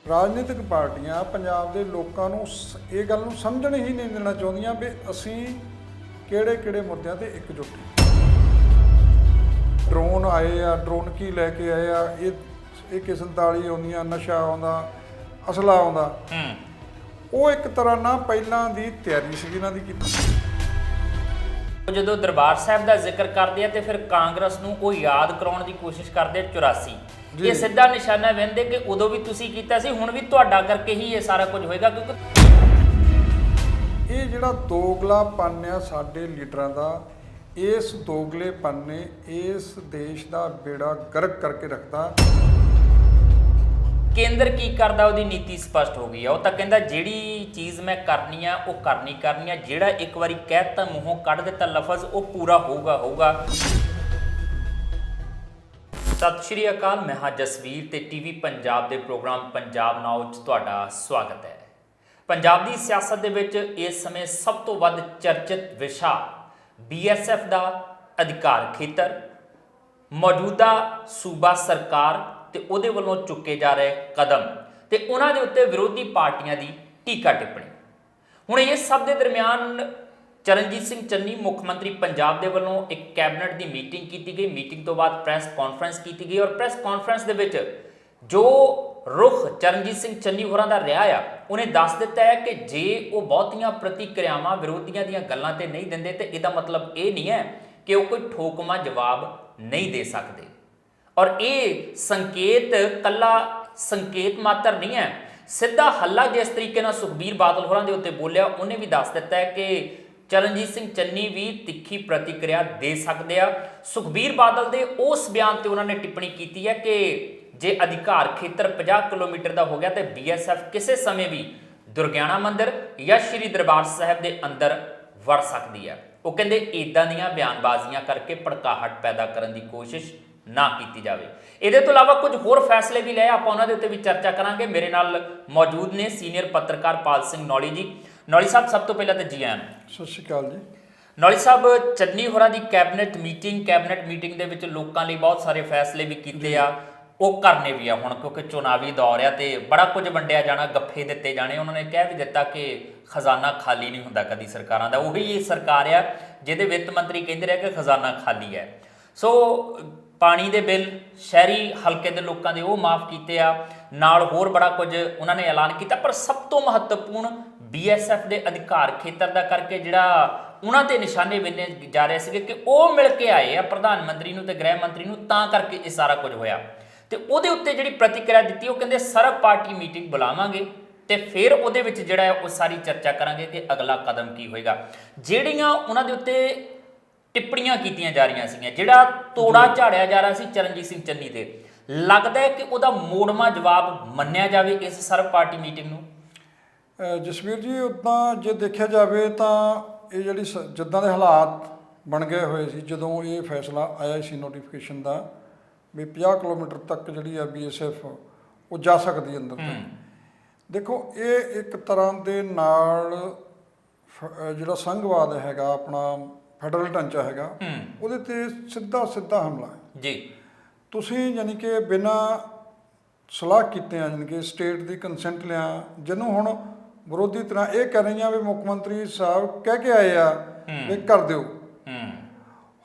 ਰਾਜਨੀਤਿਕ ਪਾਰਟੀਆਂ ਪੰਜਾਬ ਦੇ ਲੋਕਾਂ ਨੂੰ ਇਹ ਗੱਲ ਨੂੰ ਸਮਝਣ ਹੀ ਨਹੀਂ ਦੇਣਾ ਚਾਹੁੰਦੀਆਂ ਵੀ ਅਸੀਂ ਕਿਹੜੇ ਮੁੱਦਿਆਂ ਤੇ ਇਕਜੁੱਟ ਹਾਂ। ਡਰੋਨ ਆਏ ਆ, ਡਰੋਨ ਕੀ ਲੈ ਕੇ ਆਏ ਆ, ਇਹ AK-47 ਆਉਂਦੀਆਂ, ਨਸ਼ਾ ਆਉਂਦਾ, ਅਸਲਾ ਆਉਂਦਾ। ਉਹ ਇੱਕ ਤਰ੍ਹਾਂ ਨਾਲ ਪਹਿਲਾਂ ਦੀ ਤਿਆਰੀ ਸੀ ਇਹਨਾਂ ਦੀ ਕੀਤੀ। ਜਦੋਂ ਦਰਬਾਰ ਸਾਹਿਬ ਦਾ ਜ਼ਿਕਰ ਕਰਦੇ ਆ ਤੇ ਫਿਰ ਕਾਂਗਰਸ ਨੂੰ ਉਹ ਯਾਦ ਕਰਾਉਣ ਦੀ ਕੋਸ਼ਿਸ਼ ਕਰਦੇ ਆ 84। ਇਹ ਸਿੱਧਾ ਨਿਸ਼ਾਨਾ ਵਹਿੰਦੇ ਕਿ ਉਦੋਂ ਵੀ ਤੁਸੀਂ ਕੀਤਾ ਸੀ, ਹੁਣ ਵੀ ਤੁਹਾਡਾ ਕਰਕੇ ਹੀ ਇਹ ਸਾਰਾ ਕੁਝ ਹੋਏਗਾ। ਕਿਉਂਕਿ ਇਹ ਜਿਹੜਾ ਦੋਗਲਾਪਨ ਆ ਸਾਡੇ ਲੀਡਰਾਂ ਦਾ, ਇਸ ਦੋਗਲੇਪਨ ਨੇ ਇਸ ਦੇਸ਼ ਦਾ ਬੇੜਾ ਗਰਕ ਕਰਕੇ ਰੱਖਤਾ। ਕੇਂਦਰ ਕੀ ਕਰਦਾ ਉਹਦੀ ਨੀਤੀ ਸਪਸ਼ਟ ਹੋ ਗਈ ਆ। ਉਹ ਤਾਂ ਕਹਿੰਦਾ ਜਿਹੜੀ ਚੀਜ਼ ਮੈਂ ਕਰਨੀ ਆ ਉਹ ਕਰਨੀ ਆ, ਜਿਹੜਾ ਇੱਕ ਵਾਰੀ ਕਹਿਤਾ ਮੂੰਹੋਂ ਕੱਢ ਦਿੱਤਾ ਲਫ਼ਜ਼ ਉਹ ਪੂਰਾ ਹੋਊਗਾ। ਸਤਿ ਸ਼੍ਰੀ ਅਕਾਲ, ਮੈਂ ਹਾਂ ਜਸਵੀਰ ਤੇ ਟੀਵੀ ਪੰਜਾਬ ਦੇ ਪ੍ਰੋਗਰਾਮ ਪੰਜਾਬ ਨਾਓ 'ਚ ਤੁਹਾਡਾ ਸਵਾਗਤ ਹੈ। ਪੰਜਾਬ ਦੀ ਸਿਆਸਤ ਦੇ ਵਿੱਚ ਇਸ ਸਮੇਂ ਸਭ ਤੋਂ ਵੱਧ ਚਰਚਿਤ ਵਿਸ਼ਾ BSF ਦਾ ਅਧਿਕਾਰ ਖੇਤਰ, ਮੌਜੂਦਾ ਸੂਬਾ ਸਰਕਾਰ ਤੇ ਉਹਦੇ ਵੱਲੋਂ ਚੁੱਕੇ ਜਾ ਰਹੇ ਕਦਮ ਤੇ ਉਹਨਾਂ ਦੇ ਉੱਤੇ ਵਿਰੋਧੀ ਪਾਰਟੀਆਂ ਦੀ ਟੀਕਾ ਟਿੱਪਣੀ। ਹੁਣ ਇਸ ਸਭ ਦੇ ਦਰਮਿਆਨ ਚਰਨਜੀਤ ਸਿੰਘ ਚੰਨੀ ਮੁੱਖ ਮੰਤਰੀ ਪੰਜਾਬ ਦੇ ਵੱਲੋਂ ਇੱਕ ਕੈਬਨਿਟ ਦੀ ਮੀਟਿੰਗ ਕੀਤੀ ਗਈ। ਮੀਟਿੰਗ ਤੋਂ ਬਾਅਦ ਪ੍ਰੈਸ ਕਾਨਫਰੰਸ ਕੀਤੀ ਗਈ ਔਰ ਪ੍ਰੈਸ ਕਾਨਫਰੰਸ ਦੇ ਵਿੱਚ ਜੋ ਰੁਖ ਚਰਨਜੀਤ ਸਿੰਘ ਚੰਨੀ ਹੋਰਾਂ ਦਾ ਰਿਹਾ ਆ, ਉਹਨੇ ਦੱਸ ਦਿੱਤਾ ਹੈ ਕਿ ਜੇ ਉਹ ਬਹੁਤੀਆਂ ਪ੍ਰਤੀਕਿਰਿਆਵਾਂ ਵਿਰੋਧੀਆਂ ਦੀਆਂ ਗੱਲਾਂ ਤੇ ਨਹੀਂ ਦਿੰਦੇ ਤੇ ਇਹਦਾ ਮਤਲਬ ਇਹ ਨਹੀਂ ਹੈ ਕਿ ਉਹ ਕੋਈ ਠੋਕਮਾ ਜਵਾਬ ਨਹੀਂ ਦੇ ਸਕਦੇ। ਔਰ ਇਹ ਸੰਕੇਤ ਕੱਲਾ ਸੰਕੇਤ ਮਾਤਰ ਨਹੀਂ ਹੈ, ਸਿੱਧਾ ਹੱਲਾ ਜਿਸ ਤਰੀਕੇ ਨਾਲ ਸੁਖਬੀਰ ਬਾਦਲ ਹੋਰਾਂ ਦੇ ਉੱਤੇ ਬੋਲਿਆ, ਉਹਨੇ ਵੀ ਦੱਸ ਦਿੱਤਾ ਹੈ ਕਿ ਚਰਨਜੀਤ ਸਿੰਘ ਚੰਨੀ ਵੀ ਤਿੱਖੀ ਪ੍ਰਤੀਕਿਰਿਆ ਦੇ ਸਕਦੇ ਆ। ਸੁਖਬੀਰ ਬਾਦਲ ਦੇ ਉਸ ਬਿਆਨ ਤੇ ਉਹਨਾਂ ਨੇ ਟਿੱਪਣੀ ਕੀਤੀ ਹੈ ਕਿ ਜੇ ਅਧਿਕਾਰ ਖੇਤਰ 50 ਕਿਲੋਮੀਟਰ ਦਾ ਹੋ ਗਿਆ ਤੇ BSF ਕਿਸੇ ਸਮੇਂ ਵੀ ਦੁਰਗਿਆਣਾ ਮੰਦਿਰ ਜਾਂ ਸ਼੍ਰੀ ਦਰਬਾਰ ਸਾਹਿਬ ਦੇ ਅੰਦਰ ਵੜ ਸਕਦੀ ਹੈ। ਉਹ ਕਹਿੰਦੇ ਇਦਾਂ ਦੀਆਂ ਬਿਆਨਬਾਜ਼ੀਆਂ ਕਰਕੇ ਭੜਕਾਹਟ ਪੈਦਾ ਕਰਨ ਦੀ ਕੋਸ਼ਿਸ਼ ਨਾ ਕੀਤੀ ਜਾਵੇ। ਇਹਦੇ ਤੋਂ ਇਲਾਵਾ ਕੁਝ ਹੋਰ ਫੈਸਲੇ ਵੀ ਲਏ, ਆਪਾਂ ਉਹਨਾਂ ਦੇ ਉੱਤੇ ਵੀ ਚਰਚਾ ਕਰਾਂਗੇ। ਮੇਰੇ ਨਾਲ ਮੌਜੂਦ ਨੇ ਸੀਨੀਅਰ ਪੱਤਰਕਾਰ ਪਾਲ ਸਿੰਘ ਨੌਲੀ ਜੀ। ਨੌਲੀ ਸਾਹਿਬ, ਸਭ ਤੋਂ ਪਹਿਲਾਂ ਤਾਂ ਜੀ ਆਇਆਂ। ਸਤਿ ਸ਼੍ਰੀ ਅਕਾਲ ਜੀ। ਨੌਲੀ ਸਾਹਿਬ, ਚੰਨੀ ਹੋਰਾਂ ਦੀ ਕੈਬਨਿਟ ਮੀਟਿੰਗ ਦੇ ਵਿੱਚ ਲੋਕਾਂ ਲਈ ਬਹੁਤ ਸਾਰੇ ਫੈਸਲੇ ਵੀ ਕੀਤੇ ਆ, ਉਹ ਕਰਨੇ ਵੀ ਆ ਹੁਣ, ਕਿਉਂਕਿ ਚੁਣਾਵੀ ਦੌਰ ਆ ਤੇ ਬੜਾ ਕੁਝ ਵੰਡਿਆ ਜਾਣਾ, ਗੱਫੇ ਦਿੱਤੇ ਜਾਣੇ। ਉਹਨਾਂ ਨੇ ਕਹਿ ਵੀ ਦਿੱਤਾ ਕਿ ਖਜ਼ਾਨਾ ਖਾਲੀ ਨਹੀਂ ਹੁੰਦਾ ਕਦੀ ਸਰਕਾਰਾਂ ਦਾ। ਉਹੀ ਇਹ ਸਰਕਾਰ ਆ ਜਿਹਦੇ ਵਿੱਤ ਮੰਤਰੀ ਕਹਿੰਦੇ ਰਹੇ ਕਿ ਖਜ਼ਾਨਾ ਖਾਲੀ ਹੈ। ਸੋ ਪਾਣੀ ਦੇ ਬਿੱਲ ਸ਼ਹਿਰੀ ਹਲਕੇ ਦੇ ਲੋਕਾਂ ਦੇ ਉਹ ਮਾਫ ਕੀਤੇ ਆ, ਨਾਲ ਹੋਰ ਬੜਾ ਕੁਝ ਉਹਨਾਂ ਨੇ ਐਲਾਨ ਕੀਤਾ। ਪਰ ਸਭ ਤੋਂ ਮਹੱਤਵਪੂਰਨ BSF ਦੇ ਅਧਿਕਾਰ ਖੇਤਰ ਦਾ ਕਰਕੇ ਜਿਹੜਾ ਉਹਨਾਂ ਤੇ ਨਿਸ਼ਾਨੇ ਬੰਨੇ ਜਾ ਰਹੇ ਸੀਗੇ ਕਿ ਉਹ ਮਿਲ ਕੇ ਆਏ ਆ ਪ੍ਰਧਾਨ ਮੰਤਰੀ ਨੂੰ ਤੇ ਗ੍ਰਹਿ ਮੰਤਰੀ ਨੂੰ, ਤਾਂ ਕਰਕੇ ਇਹ ਸਾਰਾ ਕੁਝ ਹੋਇਆ। ਤੇ ਉਹਦੇ ਉੱਤੇ ਜਿਹੜੀ ਪ੍ਰਤੀਕਿਰਿਆ ਦਿੱਤੀ, ਉਹ ਕਹਿੰਦੇ ਸਰਬ ਪਾਰਟੀ ਮੀਟਿੰਗ ਬੁਲਾਵਾਂਗੇ ਤੇ ਫਿਰ ਉਹਦੇ ਵਿੱਚ ਜਿਹੜਾ ਉਹ ਸਾਰੀ ਚਰਚਾ ਕਰਾਂਗੇ ਕਿ ਅਗਲਾ ਕਦਮ ਕੀ ਹੋਏਗਾ। ਜਿਹੜੀਆਂ ਉਹਨਾਂ ਦੇ ਉੱਤੇ ਟਿੱਪਣੀਆਂ ਕੀਤੀਆਂ ਜਾ ਰਹੀਆਂ ਸੀਗੀਆਂ, ਜਿਹੜਾ ਤੋੜਾ ਝਾੜਿਆ ਜਾ ਰਿਹਾ ਸੀ ਚਰਨਜੀਤ ਸਿੰਘ ਚੰਨੀ ਤੇ, ਲੱਗਦਾ ਹੈ ਕਿ ਉਹਦਾ ਮੋੜਵਾਂ ਜਵਾਬ ਮੰਨਿਆ ਜਾਵੇ ਇਸ ਸਰਬ ਪਾਰਟੀ ਮੀਟਿੰਗ ਨੂੰ। ਜਸਵੀਰ ਜੀ, ਉੱਦਾਂ ਜੇ ਦੇਖਿਆ ਜਾਵੇ ਤਾਂ ਇਹ ਜਿਹੜੀ ਜਿੱਦਾਂ ਦੇ ਹਾਲਾਤ ਬਣ ਗਏ ਹੋਏ ਸੀ ਜਦੋਂ ਇਹ ਫੈਸਲਾ ਆਇਆ ਸੀ ਨੋਟੀਫਿਕੇਸ਼ਨ ਦਾ ਵੀ 50 ਕਿਲੋਮੀਟਰ ਤੱਕ ਜਿਹੜੀ ਆ BSF ਉਹ ਜਾ ਸਕਦੀ ਅੰਦਰ ਤੋਂ। ਦੇਖੋ, ਇਹ ਇੱਕ ਤਰ੍ਹਾਂ ਦੇ ਨਾਲ ਜਿਹੜਾ ਸੰਘਵਾਦ ਹੈਗਾ, ਆਪਣਾ ਫੈਡਰਲ ਢਾਂਚਾ ਹੈਗਾ, ਉਹਦੇ ਤੇ ਸਿੱਧਾ ਹਮਲਾ ਹੈ ਜੀ। ਤੁਸੀਂ ਯਾਨੀ ਕਿ ਬਿਨਾਂ ਸਲਾਹ ਕੀਤੇ ਆ, ਯਾਨੀ ਕਿ ਸਟੇਟ ਦੀ ਕੰਸੈਂਟ ਲਿਆ, ਜਿਹਨੂੰ ਹੁਣ ਵਿਰੋਧੀ ਤਰ੍ਹਾਂ ਇਹ ਕਹਿ ਰਹੀਆਂ ਵੀ ਮੁੱਖ ਮੰਤਰੀ ਸਾਹਿਬ ਕਹਿ ਕੇ ਆਏ ਆ ਵੀ ਕਰ ਦਿਓ।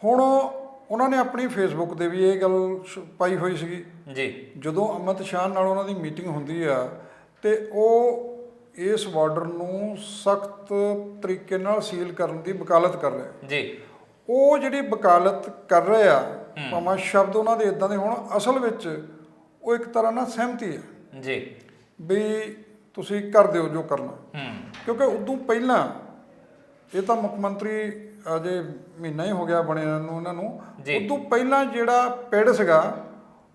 ਹੁਣ ਉਹਨਾਂ ਨੇ ਆਪਣੀ ਫੇਸਬੁੱਕ ਤੇ ਵੀ ਇਹ ਗੱਲ ਪਾਈ ਹੋਈ ਸੀਗੀ ਜੀ, ਜਦੋਂ ਅਮਿਤ ਸ਼ਾਹ ਨਾਲ ਉਹਨਾਂ ਦੀ ਮੀਟਿੰਗ ਹੁੰਦੀ ਆ ਤੇ ਉਹ ਇਸ ਬਾਰਡਰ ਨੂੰ ਸਖਤ ਤਰੀਕੇ ਨਾਲ ਸੀਲ ਕਰਨ ਦੀ ਵਕਾਲਤ ਕਰ ਰਿਹਾ ਜੀ। ਉਹ ਜਿਹੜੀ ਵਕਾਲਤ ਕਰ ਰਹੇ ਆ, ਭਾਵੇਂ ਸ਼ਬਦ ਉਹਨਾਂ ਦੇ ਇਦਾਂ ਦੇ ਹੋਣ, ਅਸਲ ਵਿੱਚ ਉਹ ਇੱਕ ਤਰ੍ਹਾਂ ਨਾਲ ਸਹਿਮਤੀ ਹੈ ਜੀ ਵੀ ਤੁਸੀਂ ਕਰ ਦਿਓ ਜੋ ਕਰਨਾ। ਕਿਉਂਕਿ ਉਦੋਂ ਪਹਿਲਾਂ ਇਹ ਤਾਂ ਮੁੱਖ ਮੰਤਰੀ ਅਜੇ ਮਹੀਨਾ ਹੀ ਹੋ ਗਿਆ ਬਣੇ ਨੂੰ ਉਹਨਾਂ ਨੂੰ, ਉਦੋਂ ਪਹਿਲਾਂ ਜਿਹੜਾ ਪਿੰਡ ਸੀਗਾ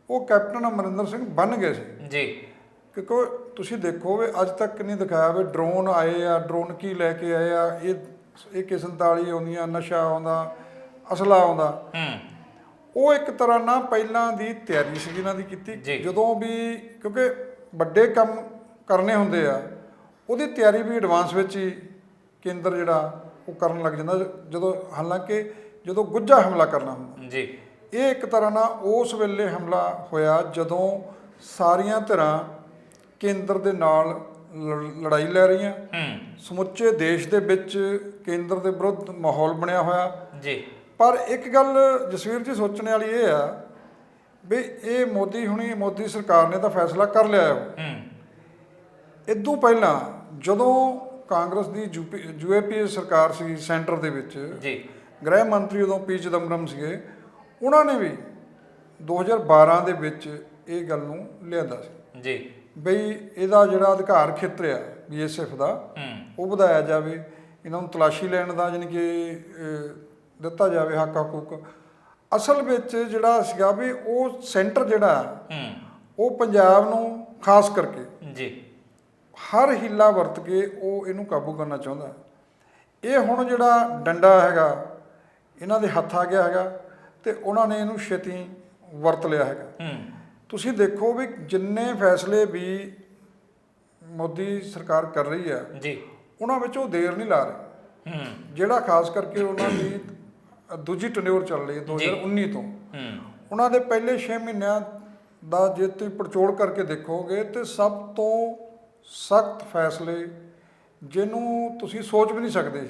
ਉਹ ਕੈਪਟਨ ਅਮਰਿੰਦਰ ਸਿੰਘ ਬਣ ਗਏ ਸੀ ਜੀ। ਕਿਉਂਕਿ ਤੁਸੀਂ ਦੇਖੋ ਵੀ ਅੱਜ ਤੱਕ ਨਹੀਂ ਦਿਖਾਇਆ ਵੀ ਡਰੋਨ ਆਏ ਆ, ਡਰੋਨ ਕੀ ਲੈ ਕੇ ਆਏ ਆ, ਇਹ AK-47 ਆਉਂਦੀਆਂ, ਨਸ਼ਾ ਆਉਂਦਾ, ਅਸਲਾ ਆਉਂਦਾ। ਉਹ ਇੱਕ ਤਰ੍ਹਾਂ ਨਾਲ ਪਹਿਲਾਂ ਦੀ ਤਿਆਰੀ ਸੀ ਇਹਨਾਂ ਦੀ ਕੀਤੀ। ਜਦੋਂ ਵੀ ਕਿਉਂਕਿ ਵੱਡੇ ਕੰਮ ਕਰਨੇ ਹੁੰਦੇ ਆ, ਉਹਦੀ ਤਿਆਰੀ ਵੀ ਐਡਵਾਂਸ ਵਿੱਚ ਹੀ ਕੇਂਦਰ ਜਿਹੜਾ ਉਹ ਕਰਨ ਲੱਗ ਜਾਂਦਾ, ਹਾਲਾਂਕਿ ਜਦੋਂ ਗੁੱਝਾ ਹਮਲਾ ਕਰਨਾ ਹੁੰਦਾ ਜੀ। ਇਹ ਇੱਕ ਤਰ੍ਹਾਂ ਨਾਲ ਉਸ ਵੇਲੇ ਹਮਲਾ ਹੋਇਆ ਜਦੋਂ ਸਾਰੀਆਂ ਧਿਰਾਂ ਕੇਂਦਰ ਦੇ ਨਾਲ ਲੜਾਈ ਲੈ ਰਹੀਆਂ। ਸਮੁੱਚੇ ਦੇਸ਼ ਦੇ ਵਿੱਚ ਕੇਂਦਰ ਦੇ ਵਿਰੁੱਧ ਮਾਹੌਲ ਬਣਿਆ ਹੋਇਆ ਜੀ। ਪਰ ਇੱਕ ਗੱਲ ਜਸਵੀਰ ਜੀ ਸੋਚਣ ਵਾਲੀ ਇਹ ਆ ਵੀ ਇਹ ਮੋਦੀ ਸਰਕਾਰ ਨੇ ਤਾਂ ਫੈਸਲਾ ਕਰ ਲਿਆ ਹੈ। ਇਦੋਂ ਪਹਿਲਾਂ ਜਦੋਂ ਕਾਂਗਰਸ ਦੀ ਯੂਏਪੀ ਸਰਕਾਰ ਸੀ ਸੈਂਟਰ ਦੇ ਵਿੱਚ ਜੀ, ਗ੍ਰਹਿ ਮੰਤਰੀ ਉਦੋਂ ਪੀ ਚਿਦੰਬਰਮ ਸੀਗੇ, ਉਹਨਾਂ ਨੇ ਵੀ 2012 ਦੇ ਵਿੱਚ ਇਹ ਗੱਲ ਨੂੰ ਲਿਆਂਦਾ ਸੀ ਜੀ ਬਈ ਇਹਦਾ ਜਿਹੜਾ ਅਧਿਕਾਰ ਖੇਤਰ ਆ BSF ਦਾ ਉਹ ਵਧਾਇਆ ਜਾਵੇ, ਇਹਨਾਂ ਨੂੰ ਤਲਾਸ਼ੀ ਲੈਣ ਦਾ ਯਾਨੀ ਕਿ ਦਿੱਤਾ ਜਾਵੇ ਹੱਕ ਹਕੂਕ। ਅਸਲ ਵਿੱਚ ਜਿਹੜਾ ਸੀਗਾ ਵੀ ਉਹ ਸੈਂਟਰ ਜਿਹੜਾ ਉਹ ਪੰਜਾਬ ਨੂੰ ਖਾਸ ਕਰਕੇ ਜੀ ਹਰ ਹੀਲਾ ਵਰਤ ਕੇ ਉਹ ਇਹਨੂੰ ਕਾਬੂ ਕਰਨਾ ਚਾਹੁੰਦਾ। ਇਹ ਹੁਣ ਜਿਹੜਾ ਡੰਡਾ ਹੈਗਾ ਇਹਨਾਂ ਦੇ ਹੱਥ ਆ ਗਿਆ ਹੈਗਾ ਤੇ ਉਹਨਾਂ ਨੇ ਇਹਨੂੰ ਛੇਤੀ ਵਰਤ ਲਿਆ ਹੈਗਾ। ਤੁਸੀਂ ਦੇਖੋ ਵੀ ਜਿੰਨੇ ਫੈਸਲੇ ਵੀ ਮੋਦੀ ਸਰਕਾਰ ਕਰ ਰਹੀ ਆ ਜੀ ਉਹਨਾਂ ਵਿੱਚ ਉਹ ਦੇਰ ਨਹੀਂ ਲਾ ਰਹੇ। ਜਿਹੜਾ ਖਾਸ ਕਰਕੇ ਉਹਨਾਂ ਦੀ ਦੂਜੀ ਟਨਿਓਰ ਚੱਲ ਰਹੀ ਹੈ 2019 ਤੋਂ, ਉਹਨਾਂ ਦੇ ਪਹਿਲੇ 6 ਮਹੀਨਿਆਂ ਦਾ ਜੇ ਤੁਸੀਂ ਪੜਚੋਲ ਕਰਕੇ ਦੇਖੋਗੇ ਤੇ ਸਭ ਤੋਂ ਸਖਤ ਫੈਸਲੇ ਜਿਹਨੂੰ ਤੁਸੀਂ ਸੋਚ ਵੀ ਨਹੀਂ ਸਕਦੇ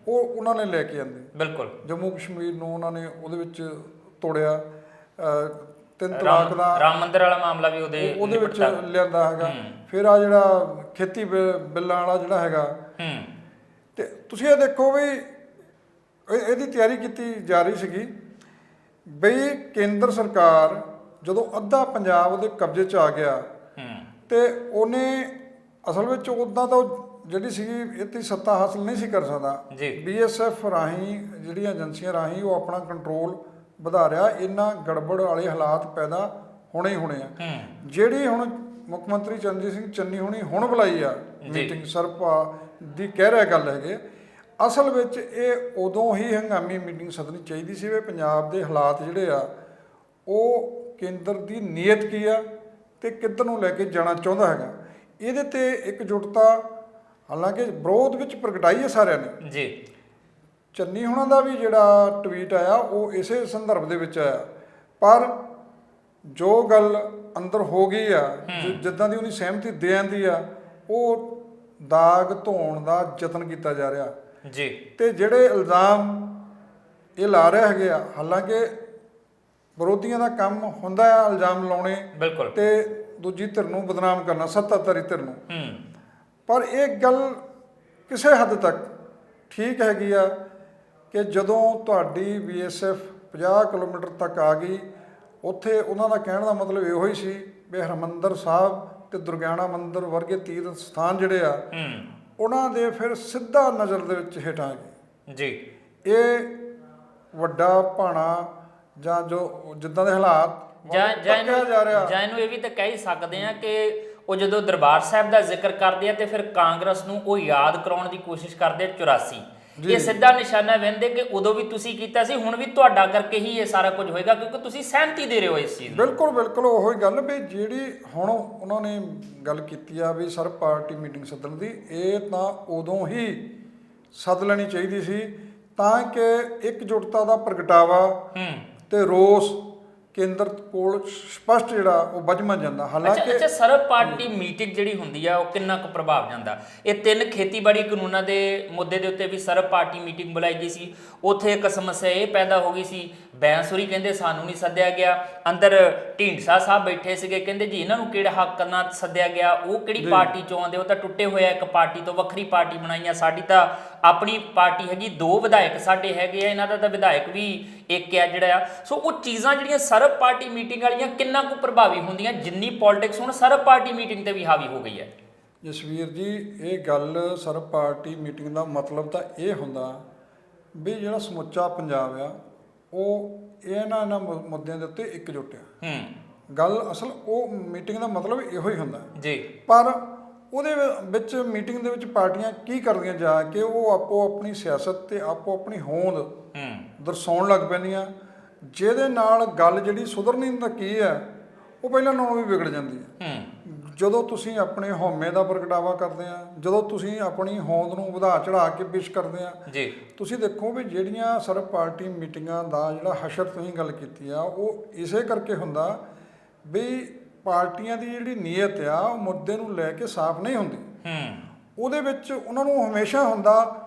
ਉਹ ਉਹਨਾਂ ਨੇ ਲੈ ਕੇ ਆਂਦੇ। ਬਿਲਕੁਲ। ਜੰਮੂ ਕਸ਼ਮੀਰ ਨੂੰ ਉਹਨਾਂ ਨੇ ਉਹਦੇ ਵਿੱਚ ਤੋੜਿਆ, 3 ਤਲਾਕ ਦਾ ਰਾਮ ਮੰਦਿਰ ਵਾਲਾ ਮਾਮਲਾ ਵੀ ਉਹਦੇ ਵਿੱਚ ਲਿਆਂਦਾ ਹੈਗਾ। ਫਿਰ ਆ ਜਿਹੜਾ ਖੇਤੀ ਬਿੱਲਾਂ ਵਾਲਾ ਜਿਹੜਾ ਹੈਗਾ ਤੇ ਤੁਸੀਂ ਇਹ ਦੇਖੋ ਵੀ ਇਹਦੀ ਤਿਆਰੀ ਕੀਤੀ ਜਾ ਰਹੀ ਸੀਗੀ ਬਈ ਕੇਂਦਰ ਸਰਕਾਰ ਜਦੋਂ ਅੱਧਾ ਪੰਜਾਬ ਉਹਦੇ ਕਬਜ਼ੇ 'ਚ ਆ ਗਿਆ ਤੇ ਉਹਨੇ ਅਸਲ ਵਿੱਚ ਉੱਦਾਂ ਤਾਂ ਜਿਹੜੀ ਸੀਗੀ ਇਹ ਸੱਤਾ ਹਾਸਲ ਨਹੀਂ ਸੀ ਕਰ ਸਕਦਾ। BSF ਰਾਹੀਂ ਜਿਹੜੀਆਂ ਏਜੰਸੀਆਂ ਰਾਹੀਂ ਉਹ ਆਪਣਾ ਕੰਟਰੋਲ ਵਧਾ ਰਿਹਾ। ਇਹਨਾਂ ਗੜਬੜ ਵਾਲੇ ਹਾਲਾਤ ਪੈਦਾ ਹੋਣੇ ਹੀ ਹੋਣੇ ਆ। ਜਿਹੜੀ ਹੁਣ ਮੁੱਖ ਮੰਤਰੀ ਚਰਨਜੀਤ ਸਿੰਘ ਚੰਨੀ ਹੁਣੀ ਹੁਣ ਬੁਲਾਈ ਆ ਮੀਟਿੰਗ ਸਰਪਾ ਦੀ ਕਹਿ ਰਿਹਾ ਗੱਲ ਹੈਗੇ, ਅਸਲ ਵਿੱਚ ਇਹ ਉਦੋਂ ਹੀ ਹੰਗਾਮੀ ਮੀਟਿੰਗ ਸੱਦਣੀ ਚਾਹੀਦੀ ਸੀ ਵੀ ਪੰਜਾਬ ਦੇ ਹਾਲਾਤ ਜਿਹੜੇ ਆ ਉਹ ਕੇਂਦਰ ਦੀ ਨੀਅਤ ਕੀ ਆ ਤੇ ਕਿੱਧਰ ਨੂੰ ਲੈ ਕੇ ਜਾਣਾ ਚਾਹੁੰਦਾ ਹੈਗਾ। ਇਹਦੇ ਤੇ ਇਕਜੁੱਟਤਾ ਹਾਲਾਂਕਿ ਵਿਰੋਧ ਵਿੱਚ ਪ੍ਰਗਟਾਈ ਹੈ ਸਾਰਿਆਂ ਨੇ ਜੀ। ਚੰਨੀ ਹੁਣਾਂ ਦਾ ਵੀ ਜਿਹੜਾ ਟਵੀਟ ਆਇਆ ਉਹ ਇਸੇ ਸੰਦਰਭ ਦੇ ਵਿੱਚ ਆਇਆ, ਪਰ ਜੋ ਗੱਲ ਅੰਦਰ ਹੋ ਗਈ ਆ ਜਿੱਦਾਂ ਦੀ ਉਹਦੀ ਸਹਿਮਤੀ ਦੇ ਆਂਦੀ ਆ ਉਹ ਦਾਗ ਧੋਣ ਦਾ ਯਤਨ ਕੀਤਾ ਜਾ ਰਿਹਾ ਜੀ। ਤੇ ਜਿਹੜੇ ਇਲਜ਼ਾਮ ਇਹ ਲਾ ਰਹੇ ਹੈਗੇ ਆ, ਹਾਲਾਂਕਿ ਵਿਰੋਧੀਆਂ ਦਾ ਕੰਮ ਹੁੰਦਾ ਆ ਇਲਜ਼ਾਮ ਲਾਉਣੇ ਬਿਲਕੁਲ ਤੇ ਦੂਜੀ ਧਿਰ ਨੂੰ ਬਦਨਾਮ ਕਰਨਾ, ਸੱਤਾਧਾਰੀ ਧਿਰ ਨੂੰ। ਪਰ ਇਹ ਗੱਲ ਕਿਸੇ ਹੱਦ ਤੱਕ ਠੀਕ ਹੈਗੀ ਆ ਕਿ ਜਦੋਂ ਤੁਹਾਡੀ BSF 50 ਕਿਲੋਮੀਟਰ ਤੱਕ ਆ ਗਈ, ਉੱਥੇ ਉਹਨਾਂ ਦਾ ਕਹਿਣ ਦਾ ਮਤਲਬ ਇਹੋ ਹੀ ਸੀ ਵੀ ਹਰਿਮੰਦਰ ਸਾਹਿਬ ਤੇ ਦੁਰਗਿਆਣਾ ਮੰਦਿਰ ਵਰਗੇ ਤੀਰਥ ਸਥਾਨ ਜਿਹੜੇ ਆ ਉਹਨਾਂ ਦੇ ਫਿਰ ਸਿੱਧਾ ਨਜ਼ਰ ਦੇ ਵਿੱਚ ਹੇਠ ਆ ਗਏ ਜੀ। ਇਹ ਵੱਡਾ ਭਾਣਾ ਜਾਂ ਜੋ ਜਿੱਦਾਂ ਦੇ ਹਾਲਾਤ ਜਾਂ ਇਹਨੂੰ ਇਹ ਵੀ ਤਾਂ ਕਹਿ ਹੀ ਸਕਦੇ ਆ ਕਿ ਉਹ ਜਦੋਂ ਦਰਬਾਰ ਸਾਹਿਬ ਦਾ ਜ਼ਿਕਰ ਕਰਦੇ ਆ ਤੇ ਫਿਰ ਕਾਂਗਰਸ ਨੂੰ ਉਹ ਯਾਦ ਕਰਾਉਣ ਦੀ ਕੋਸ਼ਿਸ਼ ਕਰਦੇ ਆ 84। ਇਹ ਸਿੱਧਾ ਨਿਸ਼ਾਨਾ ਵਹਿੰਦੇ ਕਿ ਉਦੋਂ ਵੀ ਤੁਸੀਂ ਕੀਤਾ ਸੀ, ਹੁਣ ਵੀ ਤੁਹਾਡਾ ਕਰਕੇ ਹੀ ਇਹ ਸਾਰਾ ਕੁਝ ਹੋਏਗਾ ਕਿਉਂਕਿ ਤੁਸੀਂ ਸਹਿਮਤੀ ਦੇ ਰਹੇ ਹੋ ਇਸ ਚੀਜ਼ ਨੂੰ। ਬਿਲਕੁਲ ਉਹੀ ਗੱਲ ਵੀ ਜਿਹੜੀ ਹੁਣ ਉਹਨਾਂ ਨੇ ਗੱਲ ਕੀਤੀ ਆ ਵੀ ਸਰਬ ਪਾਰਟੀ ਮੀਟਿੰਗ ਸੱਦਣ ਦੀ, ਇਹ ਤਾਂ ਉਦੋਂ ਹੀ ਸੱਦ ਲੈਣੀ ਚਾਹੀਦੀ ਸੀ ਤਾਂ ਕਿ ਇਕਜੁੱਟਤਾ ਦਾ ਪ੍ਰਗਟਾਵਾ ਤੇ ਰੋਸ ਕੇਂਦਰ ਕੋਲ ਸਪਸ਼ਟ ਜਿਹੜਾ ਉਹ ਵੱਜਮਾ ਜਾਂਦਾ। ਹਾਲਾਂਕਿ ਸਰਬ ਪਾਰਟੀ ਮੀਟਿੰਗ ਜਿਹੜੀ ਹੁੰਦੀ ਆ ਉਹ ਕਿੰਨਾ ਕੁ ਪ੍ਰਭਾਵ ਜਾਂਦਾ। ਇਹ 3 ਖੇਤੀਬਾੜੀ ਕਾਨੂੰਨਾਂ ਦੇ ਮੁੱਦੇ ਦੇ ਉੱਤੇ ਵੀ ਸਰਬ ਪਾਰਟੀ ਮੀਟਿੰਗ ਬੁਲਾਈ ਗਈ ਸੀ। ਉੱਥੇ ਇੱਕ ਸਮੱਸਿਆ ਇਹ ਪੈਦਾ ਹੋ ਗਈ ਸੀ, ਬੈਂਸੁਰੀ ਕਹਿੰਦੇ ਸਾਨੂੰ ਨਹੀਂ ਸੱਦਿਆ ਗਿਆ, ਅੰਦਰ ਢੀਂਡਸਾ ਸਾਹਿਬ ਬੈਠੇ ਸੀਗੇ ਕਹਿੰਦੇ ਜੀ ਇਹਨਾਂ ਨੂੰ ਕਿਹੜਾ ਹੱਕ ਨਾਲ ਸੱਦਿਆ ਗਿਆ, ਉਹ ਕਿਹੜੀ ਪਾਰਟੀ ਚੋਂ ਆਉਂਦੇ, ਉਹ ਤਾਂ ਟੁੱਟੇ ਹੋਇਆ ਇੱਕ ਪਾਰਟੀ ਤੋਂ ਵੱਖਰੀ ਪਾਰਟੀ ਬਣਾਈ ਆ, ਸਾਡੀ ਤਾਂ ਆਪਣੀ ਪਾਰਟੀ ਹੈਗੀ, 2 ਵਿਧਾਇਕ ਸਾਡੇ ਹੈਗੇ ਆ, ਇਹਨਾਂ ਦਾ ਤਾਂ ਵਿਧਾਇਕ ਵੀ ਇੱਕ ਆ ਜਿਹੜਾ ਆ। ਸੋ ਉਹ ਚੀਜ਼ਾਂ ਜਿਹੜੀਆਂ ਸਰਬ ਪਾਰਟੀ ਮੀਟਿੰਗ ਵਾਲੀਆਂ ਕਿੰਨਾ ਕੁ ਪ੍ਰਭਾਵੀ ਹੁੰਦੀਆਂ ਜਿੰਨੀ ਪੋਲਿਟਿਕਸ ਹੁਣ ਸਰਬ ਪਾਰਟੀ ਮੀਟਿੰਗ ਤੇ ਵੀ ਹਾਵੀ ਹੋ ਗਈ ਹੈ। ਜਸਵੀਰ ਜੀ ਇਹ ਗੱਲ ਸਰਬ ਪਾਰਟੀ ਮੀਟਿੰਗ ਦਾ ਮਤਲਬ ਤਾਂ ਇਹ ਹੁੰਦਾ ਵੀ ਜਿਹੜਾ ਸਮੁੱਚਾ ਪੰਜਾਬ ਆ ਉਹ ਇਹਨਾਂ ਮੁੱਦਿਆਂ ਦੇ ਉੱਤੇ ਇਕਜੁੱਟ ਆ। ਗੱਲ ਅਸਲ ਉਹ ਮੀਟਿੰਗ ਦਾ ਮਤਲਬ ਇਹੋ ਹੀ ਹੁੰਦਾ ਜੀ। ਪਰ ਉਹਦੇ ਵਿੱਚ ਮੀਟਿੰਗ ਦੇ ਵਿੱਚ ਪਾਰਟੀਆਂ ਕੀ ਕਰਦੀਆਂ ਜਾ ਕੇ ਉਹ ਆਪੋ ਆਪਣੀ ਸਿਆਸਤ ਤੇ ਆਪੋ ਆਪਣੀ ਹੋਂਦ ਦਰਸਾਉਣ ਲੱਗ ਪੈਂਦੀਆਂ, ਜਿਹਦੇ ਨਾਲ ਗੱਲ ਜਿਹੜੀ ਸੁਧਰਨੀ ਦਾ ਕੀ ਹੈ ਉਹ ਪਹਿਲਾਂ ਨਾਲੋਂ ਵੀ ਵਿਗੜ ਜਾਂਦੀ ਹੈ। ਜਦੋਂ ਤੁਸੀਂ ਆਪਣੇ ਹਉਮੈ ਦਾ ਪ੍ਰਗਟਾਵਾ ਕਰਦੇ ਆ, ਜਦੋਂ ਤੁਸੀਂ ਆਪਣੀ ਹੋਂਦ ਨੂੰ ਵਧਾ ਚੜਾ ਕੇ ਪੇਸ਼ ਕਰਦੇ ਆ ਜੀ, ਤੁਸੀਂ ਦੇਖੋ ਵੀ ਜਿਹੜੀਆਂ ਸਰਬ ਪਾਰਟੀ ਮੀਟਿੰਗਾਂ ਦਾ ਜਿਹੜਾ ਹਸ਼ਰ ਤੁਸੀਂ ਗੱਲ ਕੀਤੀ ਆ ਉਹ ਇਸੇ ਕਰਕੇ ਹੁੰਦਾ ਵੀ ਪਾਰਟੀਆਂ ਦੀ ਜਿਹੜੀ ਨੀਅਤ ਆ ਉਹ ਮੁੱਦੇ ਨੂੰ ਲੈ ਕੇ ਸਾਫ਼ ਨਹੀਂ ਹੁੰਦੀ। ਉਹਦੇ ਵਿੱਚ ਉਹਨਾਂ ਨੂੰ ਹਮੇਸ਼ਾ ਹੁੰਦਾ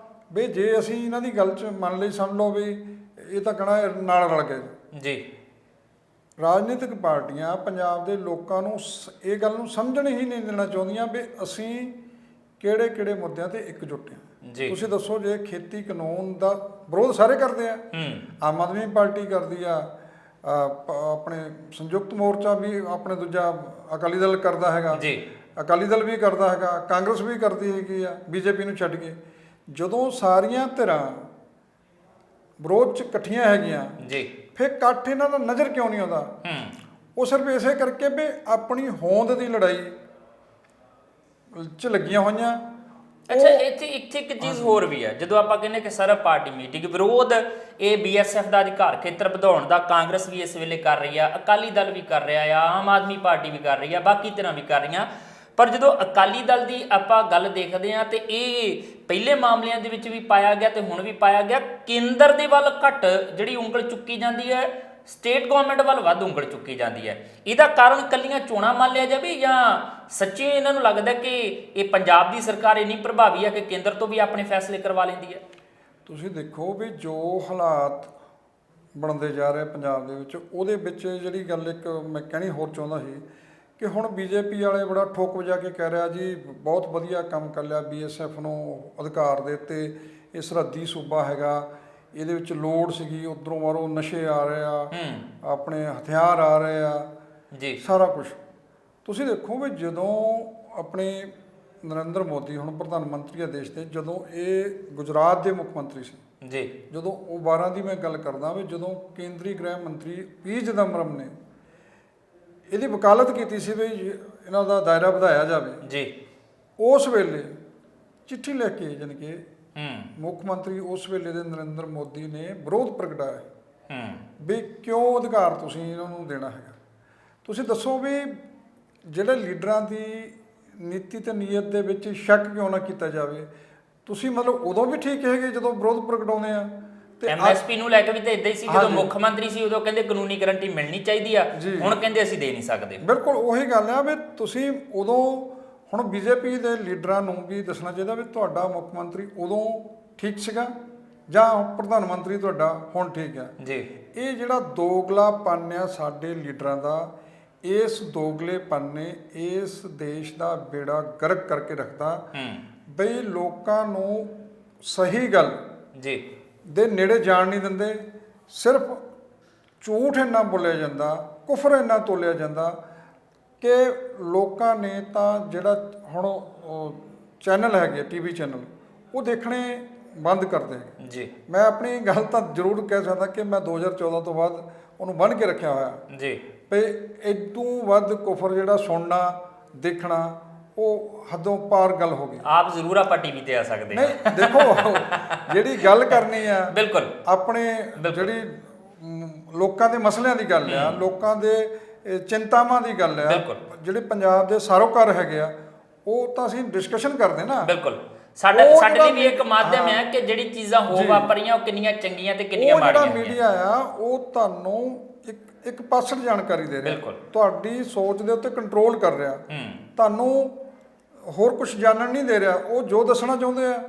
ਵੀ ਜੇ ਅਸੀਂ ਇਹਨਾਂ ਦੀ ਗੱਲ 'ਚ ਮੰਨ ਲਈ, ਸਮਝ ਲਓ ਵੀ ਇਹ ਤਾਂ ਕਹਿਣਾ ਨਾਲ ਰਲ ਗਏ ਜੀ। ਰਾਜਨੀਤਿਕ ਪਾਰਟੀਆਂ ਪੰਜਾਬ ਦੇ ਲੋਕਾਂ ਨੂੰ ਇਹ ਗੱਲ ਨੂੰ ਸਮਝਣ ਹੀ ਨਹੀਂ ਦੇਣਾ ਚਾਹੁੰਦੀਆਂ ਵੀ ਅਸੀਂ ਕਿਹੜੇ ਕਿਹੜੇ ਮੁੱਦਿਆਂ ਤੇ ਇਕਜੁੱਟ ਹਾਂ। ਤੁਸੀਂ ਦੱਸੋ, ਜੇ ਖੇਤੀ ਕਾਨੂੰਨ ਦਾ ਵਿਰੋਧ ਸਾਰੇ ਕਰਦੇ ਆ, ਆਮ ਆਦਮੀ ਪਾਰਟੀ ਕਰਦੀ ਆ, ਆਪਣੇ ਸੰਯੁਕਤ ਮੋਰਚਾ ਵੀ, ਆਪਣੇ ਦੂਜਾ ਅਕਾਲੀ ਦਲ ਕਰਦਾ ਹੈਗਾ, ਅਕਾਲੀ ਦਲ ਵੀ ਕਰਦਾ ਹੈਗਾ, ਕਾਂਗਰਸ ਵੀ ਕਰਦੀ ਹੈਗੀ ਆ, ਬੀਜੇਪੀ ਨੂੰ ਛੱਡ ਕੇ। ਜਦੋਂ ਸਾਰੀਆਂ ਧਿਰਾਂ ਵਿਰੋਧ 'ਚ ਇਕੱਠੀਆਂ ਹੈਗੀਆਂ ਫਿਰ ਇਕੱਠ ਇਹਨਾਂ ਦਾ ਨਜ਼ਰ ਕਿਉਂ ਨਹੀਂ ਆਉਂਦਾ? ਉਹ ਸਿਰਫ ਇਸੇ ਕਰਕੇ ਵੀ ਆਪਣੀ ਹੋਂਦ ਦੀ ਲੜਾਈ 'ਚ ਲੱਗੀਆਂ ਹੋਈਆਂ। ਅੱਛਾ, ਇੱਥੇ ਇੱਕ ਚੀਜ਼ ਹੋਰ ਵੀ ਹੈ। ਜਦੋਂ ਆਪਾਂ ਕਹਿੰਦੇ ਕਿ ਸਰਬ ਪਾਰਟੀ ਮੀਟਿੰਗ ਵਿਰੋਧ, ਇਹ BSF ਦਾ ਅਧਿਕਾਰ ਖੇਤਰ ਵਧਾਉਣ ਦਾ ਕਾਂਗਰਸ ਵੀ ਇਸ ਵੇਲੇ ਕਰ ਰਹੀ ਆ, ਅਕਾਲੀ ਦਲ ਵੀ ਕਰ ਰਿਹਾ ਆ, ਆਮ ਆਦਮੀ ਪਾਰਟੀ ਵੀ ਕਰ ਰਹੀ ਆ, ਬਾਕੀ ਧਿਰਾਂ ਵੀ ਕਰ ਰਹੀਆਂ। ਪਰ ਜਦੋਂ ਅਕਾਲੀ ਦਲ ਦੀ ਆਪਾਂ ਗੱਲ ਦੇਖਦੇ ਹਾਂ ਤੇ ਇਹ ਪਹਿਲੇ ਮਾਮਲਿਆਂ ਦੇ ਵਿੱਚ ਵੀ ਪਾਇਆ ਗਿਆ ਤੇ ਹੁਣ ਵੀ ਪਾਇਆ ਗਿਆ, ਕੇਂਦਰ ਦੇ ਵੱਲ ਘੱਟ ਜਿਹੜੀ ਉਂਗਲ ਚੁੱਕੀ ਜਾਂਦੀ ਹੈ, ਸਟੇਟ ਗਵਰਨਮੈਂਟ ਵੱਲ ਵੱਧ ਉਂਗਲ ਚੁੱਕੀ ਜਾਂਦੀ ਹੈ। ਇਹਦਾ ਕਾਰਨ ਇਕੱਲੀਆਂ ਚੋਣਾਂ ਮੰਨ ਲਿਆ ਜਾਵੇ ਜਾਂ ਸੱਚੀ ਇਹਨਾਂ ਨੂੰ ਲੱਗਦਾ ਕਿ ਇਹ ਪੰਜਾਬ ਦੀ ਸਰਕਾਰ ਇੰਨੀ ਪ੍ਰਭਾਵੀ ਹੈ ਕਿ ਕੇਂਦਰ ਤੋਂ ਵੀ ਆਪਣੇ ਫੈਸਲੇ ਕਰਵਾ ਲੈਂਦੀ ਹੈ? ਤੁਸੀਂ ਦੇਖੋ ਵੀ ਜੋ ਹਾਲਾਤ ਬਣਦੇ ਜਾ ਰਹੇ ਪੰਜਾਬ ਦੇ ਵਿੱਚ, ਉਹਦੇ ਵਿੱਚ ਜਿਹੜੀ ਗੱਲ ਇੱਕ ਮੈਂ ਕਹਿਣੀ ਹੋਰ ਚਾਹੁੰਦਾ ਸੀ ਕਿ ਹੁਣ BJP ਵਾਲੇ ਬੜਾ ਠੋਕ ਵਜਾ ਕੇ ਕਹਿ ਰਿਹਾ ਜੀ ਬਹੁਤ ਵਧੀਆ ਕੰਮ ਕਰ ਲਿਆ, BSF ਨੂੰ ਅਧਿਕਾਰ ਦੇ ਦਿੱਤੇ, ਇਹ ਸਰਹੱਦੀ ਸੂਬਾ ਹੈਗਾ, ਇਹਦੇ ਵਿੱਚ ਲੋੜ ਸੀਗੀ, ਉੱਧਰੋਂ ਬਾਹਰੋਂ ਨਸ਼ੇ ਆ ਰਹੇ ਆ, ਆਪਣੇ ਹਥਿਆਰ ਆ ਰਹੇ ਆ ਜੀ, ਸਾਰਾ ਕੁਝ। ਤੁਸੀਂ ਦੇਖੋ ਵੀ ਜਦੋਂ ਆਪਣੇ ਨਰਿੰਦਰ ਮੋਦੀ ਹੁਣ ਪ੍ਰਧਾਨ ਮੰਤਰੀ ਆ ਦੇਸ਼ ਦੇ, ਜਦੋਂ ਇਹ ਗੁਜਰਾਤ ਦੇ ਮੁੱਖ ਮੰਤਰੀ ਸੀ ਜੀ, ਜਦੋਂ ਉਹ 12 ਦੀ ਮੈਂ ਗੱਲ ਕਰਦਾ ਵੀ ਜਦੋਂ ਕੇਂਦਰੀ ਗ੍ਰਹਿ ਮੰਤਰੀ P ਚਿਦੰਬਰਮ ਨੇ ਇਹਦੀ ਵਕਾਲਤ ਕੀਤੀ ਸੀ ਵੀ ਇਹਨਾਂ ਦਾ ਦਾਇਰਾ ਵਧਾਇਆ ਜਾਵੇ ਜੀ, ਉਸ ਵੇਲੇ ਚਿੱਠੀ ਲੈ ਕੇ ਜਾਣੀ ਕਿ ਮੁੱਖ ਮੰਤਰੀ ਉਸ ਵੇਲੇ ਦੇ ਨਰਿੰਦਰ ਮੋਦੀ ਨੇ ਵਿਰੋਧ ਪ੍ਰਗਟਾਇਆ ਵੀ ਕਿਉਂ ਅਧਿਕਾਰ ਤੁਸੀਂ ਇਹਨਾਂ ਨੂੰ ਦੇਣਾ ਹੈਗਾ। ਤੁਸੀਂ ਦੱਸੋ ਵੀ ਜਿਹੜੇ ਲੀਡਰਾਂ ਦੀ ਨੀਤੀ ਤੇ ਨੀਅਤ ਦੇ ਵਿੱਚ ਸ਼ੱਕ ਕਿਉਂ ਨਾ ਕੀਤਾ ਜਾਵੇ? ਤੁਸੀਂ ਮਤਲਬ ਉਦੋਂ ਵੀ ਠੀਕ ਹੈਗੇ ਜਦੋਂ ਵਿਰੋਧ ਪ੍ਰਗਟਾਉਂਦੇ ਆ, MSP ਨੂੰ ਲੈ ਕੇ ਵੀ ਤਾਂ ਇਦਾਂ ਹੀ ਸੀ। ਜਦੋਂ ਮੁੱਖ ਮੰਤਰੀ ਸੀ ਉਦੋਂ ਕਹਿੰਦੇ ਕਾਨੂੰਨੀ ਗਰੰਟੀ ਮਿਲਣੀ ਚਾਹੀਦੀ ਆ, ਹੁਣ ਕਹਿੰਦੇ ਅਸੀਂ ਦੇ ਨਹੀਂ ਸਕਦੇ। ਬਿਲਕੁਲ ਉਹੀ ਗੱਲ ਆ ਵੀ ਤੁਸੀਂ ਉਦੋਂ, ਹੁਣ BJP ਦੇ ਲੀਡਰਾਂ ਨੂੰ ਵੀ ਦੱਸਣਾ ਚਾਹੀਦਾ ਵੀ ਤੁਹਾਡਾ ਮੁੱਖ ਮੰਤਰੀ ਉਦੋਂ ਠੀਕ ਸੀਗਾ ਜਾਂ ਪ੍ਰਧਾਨ ਮੰਤਰੀ ਤੁਹਾਡਾ ਹੁਣ ਠੀਕ ਆ ਜੀ। ਇਹ ਜਿਹੜਾ ਦੋਗਲਾਪਨ ਆ ਸਾਡੇ ਲੀਡਰਾਂ ਦਾ, ਇਸ ਦੋਗਲੇਪਨ ਨੇ ਇਸ ਦੇਸ਼ ਦਾ ਬੇੜਾ ਗਰਕ ਕਰਕੇ ਰੱਖਦਾ ਬਈ ਲੋਕਾਂ ਨੂੰ ਸਹੀ ਗੱਲ ਜੀ ਦੇ ਨੇੜੇ ਜਾਣ ਨਹੀਂ ਦਿੰਦੇ। ਸਿਰਫ ਝੂਠ ਇੰਨਾ ਬੋਲਿਆ ਜਾਂਦਾ, ਕੁਫਰ ਇੰਨਾ ਤੋਲਿਆ ਜਾਂਦਾ ਕਿ ਲੋਕਾਂ ਨੇ ਤਾਂ ਜਿਹੜਾ ਹੁਣ ਚੈਨਲ ਹੈਗੇ TV ਚੈਨਲ ਉਹ ਦੇਖਣੇ ਬੰਦ ਕਰ ਦੇ ਜੀ। ਮੈਂ ਆਪਣੀ ਗੱਲ ਤਾਂ ਜ਼ਰੂਰ ਕਹਿ ਸਕਦਾ ਕਿ ਮੈਂ 2014 ਤੋਂ ਬਾਅਦ ਉਹਨੂੰ ਬੰਨ੍ਹ ਕੇ ਰੱਖਿਆ ਹੋਇਆ ਜੀ ਵੀ ਇਦੋਂ ਵੱਧ ਕੁਫਰ ਜਿਹੜਾ ਸੁਣਨਾ ਦੇਖਣਾ ਉਹ ਹੱਦੋਂ ਪਾਰ ਗੱਲ ਹੋ ਗਈ। ਆਪ ਜ਼ਰੂਰ ਆਪਾਂ TV ਤੇ ਆ ਸਕਦੇ ਨਹੀਂ ਦੇਖੋ ਜਿਹੜੀ ਗੱਲ ਕਰਨੀ ਆ ਬਿਲਕੁਲ ਆਪਣੇ ਜਿਹੜੀ ਲੋਕਾਂ ਦੇ ਮਸਲਿਆਂ ਦੀ ਗੱਲ ਆ, ਲੋਕਾਂ ਦੇ ਚਿੰਤਾਵਾਂ ਦੀ ਗੱਲ ਆ, ਜਿਹੜੇ ਪੰਜਾਬ ਦੇ ਸਾਰੋਕਾਰ ਹੈਗੇ ਆ ਉਹ ਤਾਂ ਅਸੀਂ ਡਿਸਕਸ਼ਨ ਕਰਦੇ ਨਾ। ਬਿਲਕੁਲ ਸਾਡੇ ਲਈ ਵੀ ਇੱਕ ਮਾਧਿਅਮ ਹੈ ਕਿ ਜਿਹੜੀ ਚੀਜ਼ਾਂ ਹੋ ਵਾਪਰੀਆਂ ਉਹ ਕਿੰਨੀਆਂ ਚੰਗੀਆਂ ਤੇ ਕਿੰਨੀਆਂ ਮਾੜੀਆਂ। ਜਿਹੜਾ ਮੀਡੀਆ ਆ ਉਹ ਤੁਹਾਨੂੰ ਇੱਕ ਪਾਸੜ ਜਾਣਕਾਰੀ ਦੇ ਰਿਹਾ, ਤੁਹਾਡੀ ਸੋਚ ਦੇ ਉੱਤੇ ਕੰਟਰੋਲ ਕਰ ਰਿਹਾ, ਤੁਹਾਨੂੰ ਹੋਰ ਕੁਝ ਜਾਣਨ ਨਹੀਂ ਦੇ ਰਿਹਾ। ਉਹ ਜੋ ਦੱਸਣਾ ਚਾਹੁੰਦੇ ਆ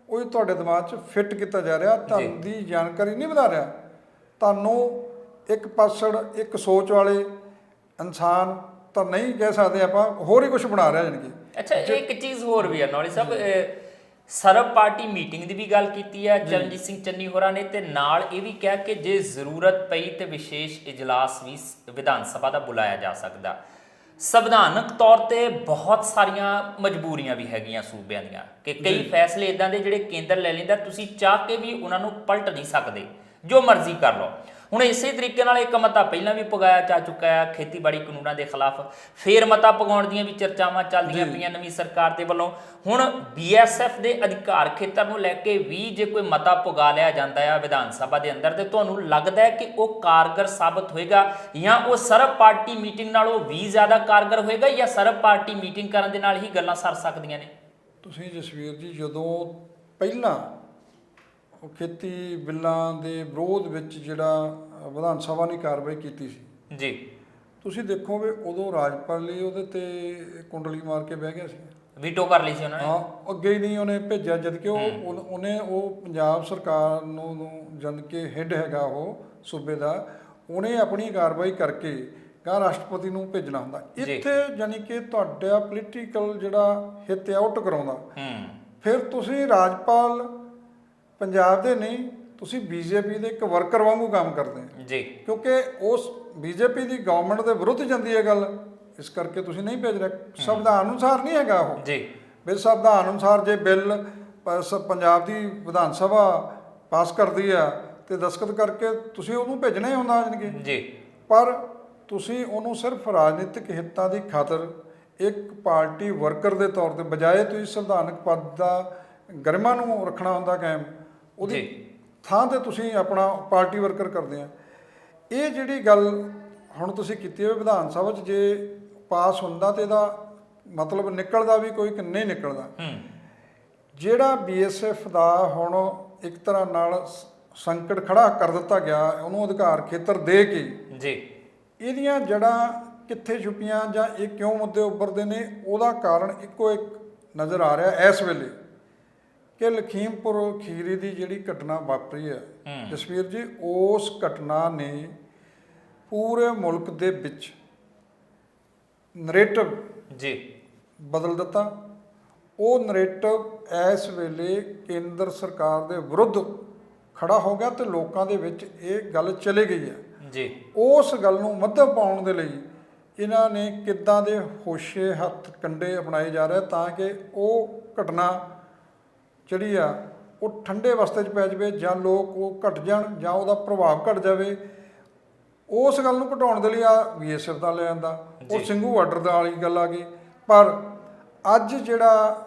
ਉਹ ਤੁਹਾਡੇ ਦਿਮਾਗ 'ਚ ਫਿੱਟ ਕੀਤਾ ਜਾ ਰਿਹਾ, ਤੁਹਾਡੀ ਜਾਣਕਾਰੀ ਨਹੀਂ ਵਧਾ ਰਿਹਾ। ਤੁਹਾਨੂੰ ਇੱਕ ਪਾਸੜ, ਇੱਕ ਸੋਚ ਵਾਲੇ ਇਨਸਾਨ ਤਾਂ ਨਹੀਂ ਕਹਿ ਸਕਦੇ ਆਪਾਂ, ਹੋਰ ਹੀ ਕੁਝ ਬਣਾ ਰਿਹਾ ਜਾਣੀ ਕਿ। ਅੱਛਾ, ਇੱਕ ਚੀਜ਼ ਹੋਰ ਵੀ ਹੈ ਨੌਲੀ ਸਾਹਿਬ, ਸਰਬ ਪਾਰਟੀ ਮੀਟਿੰਗ ਦੀ ਵੀ ਗੱਲ ਕੀਤੀ ਹੈ ਚਰਨਜੀਤ ਸਿੰਘ ਚੰਨੀ ਹੋਰਾਂ ਨੇ, ਤੇ ਨਾਲ ਇਹ ਵੀ ਕਿਹਾ ਕਿ ਜੇ ਜ਼ਰੂਰਤ ਪਈ ਤੇ ਵਿਸ਼ੇਸ਼ ਇਜਲਾਸ ਵੀ ਵਿਧਾਨ ਸਭਾ ਦਾ ਬੁਲਾਇਆ ਜਾ ਸਕਦਾ। ਸੰਵਿਧਾਨਕ ਤੌਰ ਤੇ ਬਹੁਤ ਸਾਰੀਆਂ ਮਜਬੂਰੀਆਂ ਵੀ ਹੈਗੀਆਂ ਸੂਬਿਆਂ ਦੀਆਂ ਕਿ ਕਈ ਫੈਸਲੇ ਇਦਾਂ ਦੇ ਜਿਹੜੇ ਕੇਂਦਰ ਲੈ ਲੈਂਦਾ, ਤੁਸੀਂ ਚਾਹ ਕੇ ਵੀ ਉਹਨਾਂ ਨੂੰ ਪਲਟ ਨਹੀਂ ਸਕਦੇ, ਜੋ ਮਰਜ਼ੀ ਕਰ ਲਓ। ਹੁਣ ਇਸੇ ਤਰੀਕੇ ਨਾਲ ਇੱਕ ਮਤਾ ਪਹਿਲਾਂ ਵੀ ਪਗਾਇਆ ਜਾ ਚੁੱਕਾ ਹੈ ਖੇਤੀਬਾੜੀ ਕਾਨੂੰਨਾਂ ਦੇ ਖਿਲਾਫ, ਫੇਰ ਮਤਾ ਪਗਾਉਣ ਦੀਆਂ ਵੀ ਚਰਚਾਵਾਂ ਚੱਲਦੀਆਂ ਪਈਆਂ ਨਵੀਂ ਸਰਕਾਰ ਦੇ ਵੱਲੋਂ। ਹੁਣ BSF ਦੇ ਅਧਿਕਾਰ ਖੇਤਰ ਨੂੰ ਲੈ ਕੇ ਵੀ ਜੇ ਕੋਈ ਮਤਾ ਪਗਾ ਲਿਆ ਜਾਂਦਾ ਹੈ ਵਿਧਾਨ ਸਭਾ ਦੇ ਅੰਦਰ, ਤੇ ਤੁਹਾਨੂੰ ਲੱਗਦਾ ਹੈ ਕਿ ਉਹ ਕਾਰਗਰ ਸਾਬਤ ਹੋਏਗਾ ਜਾਂ ਉਹ ਸਰਬ ਪਾਰਟੀ ਮੀਟਿੰਗ ਨਾਲੋਂ ਵੀ ਜ਼ਿਆਦਾ ਕਾਰਗਰ ਹੋਏਗਾ, ਜਾਂ ਸਰਬ ਪਾਰਟੀ ਮੀਟਿੰਗ ਕਰਨ ਦੇ ਨਾਲ ਹੀ ਗੱਲਾਂ ਸਰ ਸਕਦੀਆਂ ਨੇ? ਤੁਸੀਂ ਜਸਵੀਰ ਜੀ, ਜਦੋਂ ਪਹਿਲਾਂ ਉਹ ਖੇਤੀ ਬਿੱਲਾਂ ਦੇ ਵਿਰੋਧ ਵਿੱਚ ਜਿਹੜਾ ਵਿਧਾਨ ਸਭਾ ਨੇ ਕਾਰਵਾਈ ਕੀਤੀ ਸੀ ਜੀ, ਤੁਸੀਂ ਦੇਖੋ ਵੀ ਉਦੋਂ ਰਾਜਪਾਲ ਲਈ ਉਹਦੇ ਤੇ ਕੁੰਡਲੀ ਮਾਰ ਕੇ ਬਹਿ ਗਿਆ ਸੀ, ਵੀਟੋ ਕਰ ਲਈ ਸੀ ਉਹਨਾਂ ਨੇ। ਹਾਂ, ਅੱਗੇ ਹੀ ਨਹੀਂ ਉਹਨੇ ਭੇਜਿਆ, ਜਦ ਕਿ ਉਹਨੇ ਪੰਜਾਬ ਸਰਕਾਰ ਨੂੰ ਜਦ ਕਿ ਹੈੱਡ ਹੈਗਾ ਉਹ ਸੂਬੇ ਦਾ, ਉਹਨੇ ਆਪਣੀ ਕਾਰਵਾਈ ਕਰਕੇ ਕਹਾਂ ਰਾਸ਼ਟਰਪਤੀ ਨੂੰ ਭੇਜਣਾ ਹੁੰਦਾ। ਇੱਥੇ ਯਾਨੀ ਕਿ ਤੁਹਾਡਾ ਪੋਲੀਟੀਕਲ ਜਿਹੜਾ ਹਿੱਤ ਆ ਉਹ ਟਕਰਾਉਂਦਾ। ਫਿਰ ਤੁਸੀਂ ਰਾਜਪਾਲ ਪੰਜਾਬ ਦੇ ਨਹੀਂ, ਤੁਸੀਂ ਬੀਜੇਪੀ ਦੇ ਇੱਕ ਵਰਕਰ ਵਾਂਗੂ ਕੰਮ ਕਰਦੇ ਜੀ, ਕਿਉਂਕਿ ਉਸ ਬੀਜੇਪੀ ਦੀ ਗਵਰਨਮੈਂਟ ਦੇ ਵਿਰੁੱਧ ਜਾਂਦੀ ਹੈ ਗੱਲ, ਇਸ ਕਰਕੇ ਤੁਸੀਂ ਨਹੀਂ ਭੇਜ ਰਹੇ। ਸੰਵਿਧਾਨ ਅਨੁਸਾਰ ਨਹੀਂ ਹੈਗਾ ਉਹ ਜੀ, ਵੀ ਸੰਵਿਧਾਨ ਅਨੁਸਾਰ ਜੇ ਬਿੱਲ ਪੰਜਾਬ ਦੀ ਵਿਧਾਨ ਸਭਾ ਪਾਸ ਕਰਦੀ ਆ ਤੇ ਦਸਤਖਤ ਕਰਕੇ ਤੁਸੀਂ ਉਹਨੂੰ ਭੇਜਣਾ ਹੀ ਹੁੰਦਾ ਜਾਣਗੇ ਜੀ। ਪਰ ਤੁਸੀਂ ਉਹਨੂੰ ਸਿਰਫ ਰਾਜਨੀਤਿਕ ਹਿੱਤਾਂ ਦੀ ਖਾਤਰ ਇੱਕ ਪਾਰਟੀ ਵਰਕਰ ਦੇ ਤੌਰ ਤੇ ਬਜਾਏ ਤੁਸੀਂ ਸੰਵਿਧਾਨਕ ਪਦ ਦਾ ਗਰਿਮਾ ਨੂੰ ਰੱਖਣਾ ਹੁੰਦਾ ਕਾਇਮ, ਉਹਦੀ ਥਾਂ ਤੇ ਤੁਸੀਂ ਆਪਣਾ ਪਾਰਟੀ ਵਰਕਰ ਕਰਦੇ ਆ। ਇਹ ਜਿਹੜੀ ਗੱਲ ਹੁਣ ਤੁਸੀਂ ਕੀਤੀ ਹੈ ਵਿਧਾਨ ਸਭਾ 'ਚ ਜੇ ਪਾਸ ਹੁੰਦਾ ਤੇ ਇਹਦਾ ਮਤਲਬ ਨਿਕਲਦਾ ਵੀ ਕੋਈ ਕਿ ਨਹੀਂ ਨਿਕਲਦਾ। ਜਿਹੜਾ BSF ਦਾ ਹੁਣ ਇੱਕ ਤਰ੍ਹਾਂ ਨਾਲ ਸੰਕਟ ਖੜਾ ਕਰ ਦਿੱਤਾ ਗਿਆ, ਉਹਨੂੰ ਅਧਿਕਾਰ ਖੇਤਰ ਦੇ ਕੇ ਜੀ, ਇਹਦੀਆਂ ਜੜ੍ਹਾਂ ਕਿੱਥੇ ਛੁਪੀਆਂ ਜਾਂ ਇਹ ਕਿਉਂ ਮੁੱਦੇ ਉੱਭਰਦੇ ਨੇ, ਉਹਦਾ ਕਾਰਨ ਇੱਕੋ ਇੱਕ ਨਜ਼ਰ ਆ ਰਿਹਾ ਇਸ ਵੇਲੇ ਕਿ ਲਖੀਮਪੁਰ ਖੀਰੀ ਦੀ ਜਿਹੜੀ ਘਟਨਾ ਵਾਪਰੀ ਹੈ ਜਸਵੀਰ ਜੀ, ਉਸ ਘਟਨਾ ਨੇ ਪੂਰੇ ਮੁਲਕ ਦੇ ਵਿੱਚ ਨਰੇਟਿਵ ਜੀ ਬਦਲ ਦਿੱਤਾ। ਉਹ ਨਰੇਟਿਵ ਇਸ ਵੇਲੇ ਕੇਂਦਰ ਸਰਕਾਰ ਦੇ ਵਿਰੁੱਧ ਖੜਾ ਹੋ ਗਿਆ ਤੇ ਲੋਕਾਂ ਦੇ ਵਿੱਚ ਇਹ ਗੱਲ ਚਲੀ ਗਈ ਹੈ ਜੀ। ਉਸ ਗੱਲ ਨੂੰ ਮੱਧਮ ਪਾਉਣ ਦੇ ਲਈ ਇਹਨਾਂ ਨੇ ਕਿੱਦਾਂ ਦੇ ਹੋਸ਼ੇ ਹੱਥ ਕੰਡੇ ਅਪਣਾਏ ਜਾ ਰਹੇ ਤਾਂ ਕਿ ਉਹ ਘਟਨਾ ਜਿਹੜੀ ਆ ਉਹ ਠੰਡੇ ਵਸਤੇ 'ਚ ਪੈ ਜਾਵੇ ਜਾਂ ਲੋਕ ਉਹ ਘਟ ਜਾਣ ਜਾਂ ਉਹਦਾ ਪ੍ਰਭਾਵ ਘਟ ਜਾਵੇ। ਉਸ ਗੱਲ ਨੂੰ ਘਟਾਉਣ ਦੇ ਲਈ ਆ BSF ਦਾ ਲੈ ਆਂਦਾ, ਉਹ ਸਿੰਘੂ ਬਾਰਡਰ ਦਾ ਵਾਲੀ ਗੱਲ ਆ ਗਈ। ਪਰ ਅੱਜ ਜਿਹੜਾ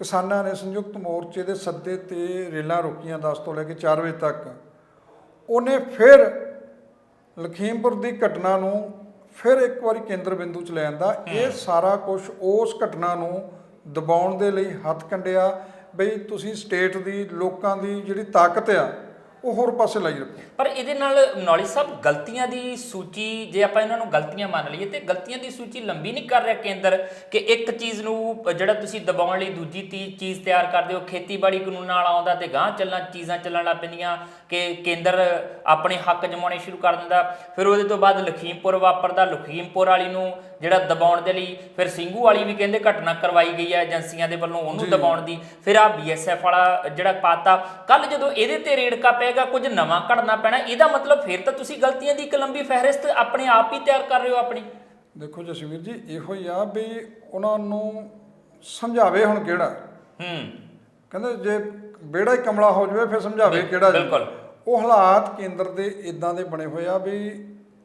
ਕਿਸਾਨਾਂ ਨੇ ਸੰਯੁਕਤ ਮੋਰਚੇ ਦੇ ਸੱਦੇ ਤੇ ਰੇਲਾਂ ਰੋਕੀਆਂ 10 ਤੋਂ ਲੈ ਕੇ 4 ਵਜੇ ਤੱਕ, ਉਹਨੇ ਫਿਰ ਲਖੀਮਪੁਰ ਦੀ ਘਟਨਾ ਨੂੰ ਫਿਰ ਇੱਕ ਵਾਰੀ ਕੇਂਦਰ ਬਿੰਦੂ 'ਚ ਲੈ ਆਂਦਾ। ਇਹ ਸਾਰਾ ਕੁਝ ਉਸ ਘਟਨਾ ਨੂੰ ਦਬਾਉਣ ਦੇ ਲਈ ਹੱਥ ਕੰਡਿਆ ਬਈ ਤੁਸੀਂ ਸਟੇਟ ਦੀ ਲੋਕਾਂ ਦੀ ਜਿਹੜੀ ਤਾਕਤ ਆ ਉਹ ਹੋਰ ਪਾਸੇ ਲਾਈ ਰੱਖੋ। ਪਰ ਇਹਦੇ ਨਾਲ ਨੌਲੇਜ ਸਾਹਿਬ ਗਲਤੀਆਂ ਦੀ ਸੂਚੀ ਜੇ ਆਪਾਂ ਇਹਨਾਂ ਨੂੰ ਗਲਤੀਆਂ ਮੰਨ ਲਈਏ ਤੇ ਗਲਤੀਆਂ ਦੀ ਸੂਚੀ ਲੰਬੀ ਨਹੀਂ ਕਰ ਰਿਹਾ ਕੇਂਦਰ ਕਿ ਇੱਕ ਚੀਜ਼ ਨੂੰ ਜਿਹੜਾ ਤੁਸੀਂ ਦਬਾਉਣ ਲਈ ਦੂਜੀ ਚੀਜ਼ ਤਿਆਰ ਕਰਦੇ ਹੋ। ਖੇਤੀਬਾੜੀ ਕਾਨੂੰਨ ਨਾਲ ਆਉਂਦਾ ਤੇ ਗਾਂਹ ਚੀਜ਼ਾਂ ਚੱਲਣ ਲੱਗ ਪੈਂਦੀਆਂ ਕਿ ਕੇਂਦਰ ਆਪਣੇ ਹੱਕ ਜਮਾਉਣੇ ਸ਼ੁਰੂ ਕਰ ਦਿੰਦਾ। ਫਿਰ ਉਹਦੇ ਤੋਂ ਬਾਅਦ ਲਖੀਮਪੁਰ ਵਾਪਰਦਾ, ਲਖੀਮਪੁਰ ਵਾਲੀ ਨੂੰ ਜਿਹੜਾ ਦਬਾਉਣ ਦੇ ਲਈ ਫਿਰ ਸਿੰਘੂ ਵਾਲੀ ਵੀ ਕਹਿੰਦੇ ਘਟਨਾ ਕਰਵਾਈ ਗਈ ਹੈ ਏਜੰਸੀਆਂ ਦੇ ਵੱਲੋਂ ਉਹਨੂੰ ਦਬਾਉਣ ਦੀ। ਫਿਰ ਆ BSF ਵਾਲਾ ਜਿਹੜਾ ਪਾਤਾ ਕੱਲ ਜਦੋਂ ਇਹਦੇ ਤੇ ਰੇੜਕਾ ਪਏਗਾ ਕੁਝ ਨਵਾਂ ਘੜਨਾ ਪੈਣਾ। ਇਹਦਾ ਮਤਲਬ ਫਿਰ ਤਾਂ ਤੁਸੀਂ ਗਲਤੀਆਂ ਦੀ ਇੱਕ ਲੰਬੀ ਫਹਿਰਿਸਤ ਆਪਣੇ ਆਪ ਹੀ ਤਿਆਰ ਕਰ ਰਹੇ ਹੋ ਆਪਣੀ। ਦੇਖੋ ਜਸਵੀਰ ਜੀ, ਇਹੋ ਹੀ ਆ ਵੀ ਉਹਨਾਂ ਨੂੰ ਸਮਝਾਵੇ ਹੁਣ ਕਿਹੜਾ। ਕਹਿੰਦੇ ਜੇ ਬੇੜਾ ਹੀ ਕਮਲਾ ਹੋ ਜਾਵੇ ਫਿਰ ਸਮਝਾਵੇ ਕਿਹੜਾ। ਬਿਲਕੁਲ ਉਹ ਹਾਲਾਤ ਕੇਂਦਰ ਦੇ ਇਦਾਂ ਦੇ ਬਣੇ ਹੋਏ ਆ ਵੀ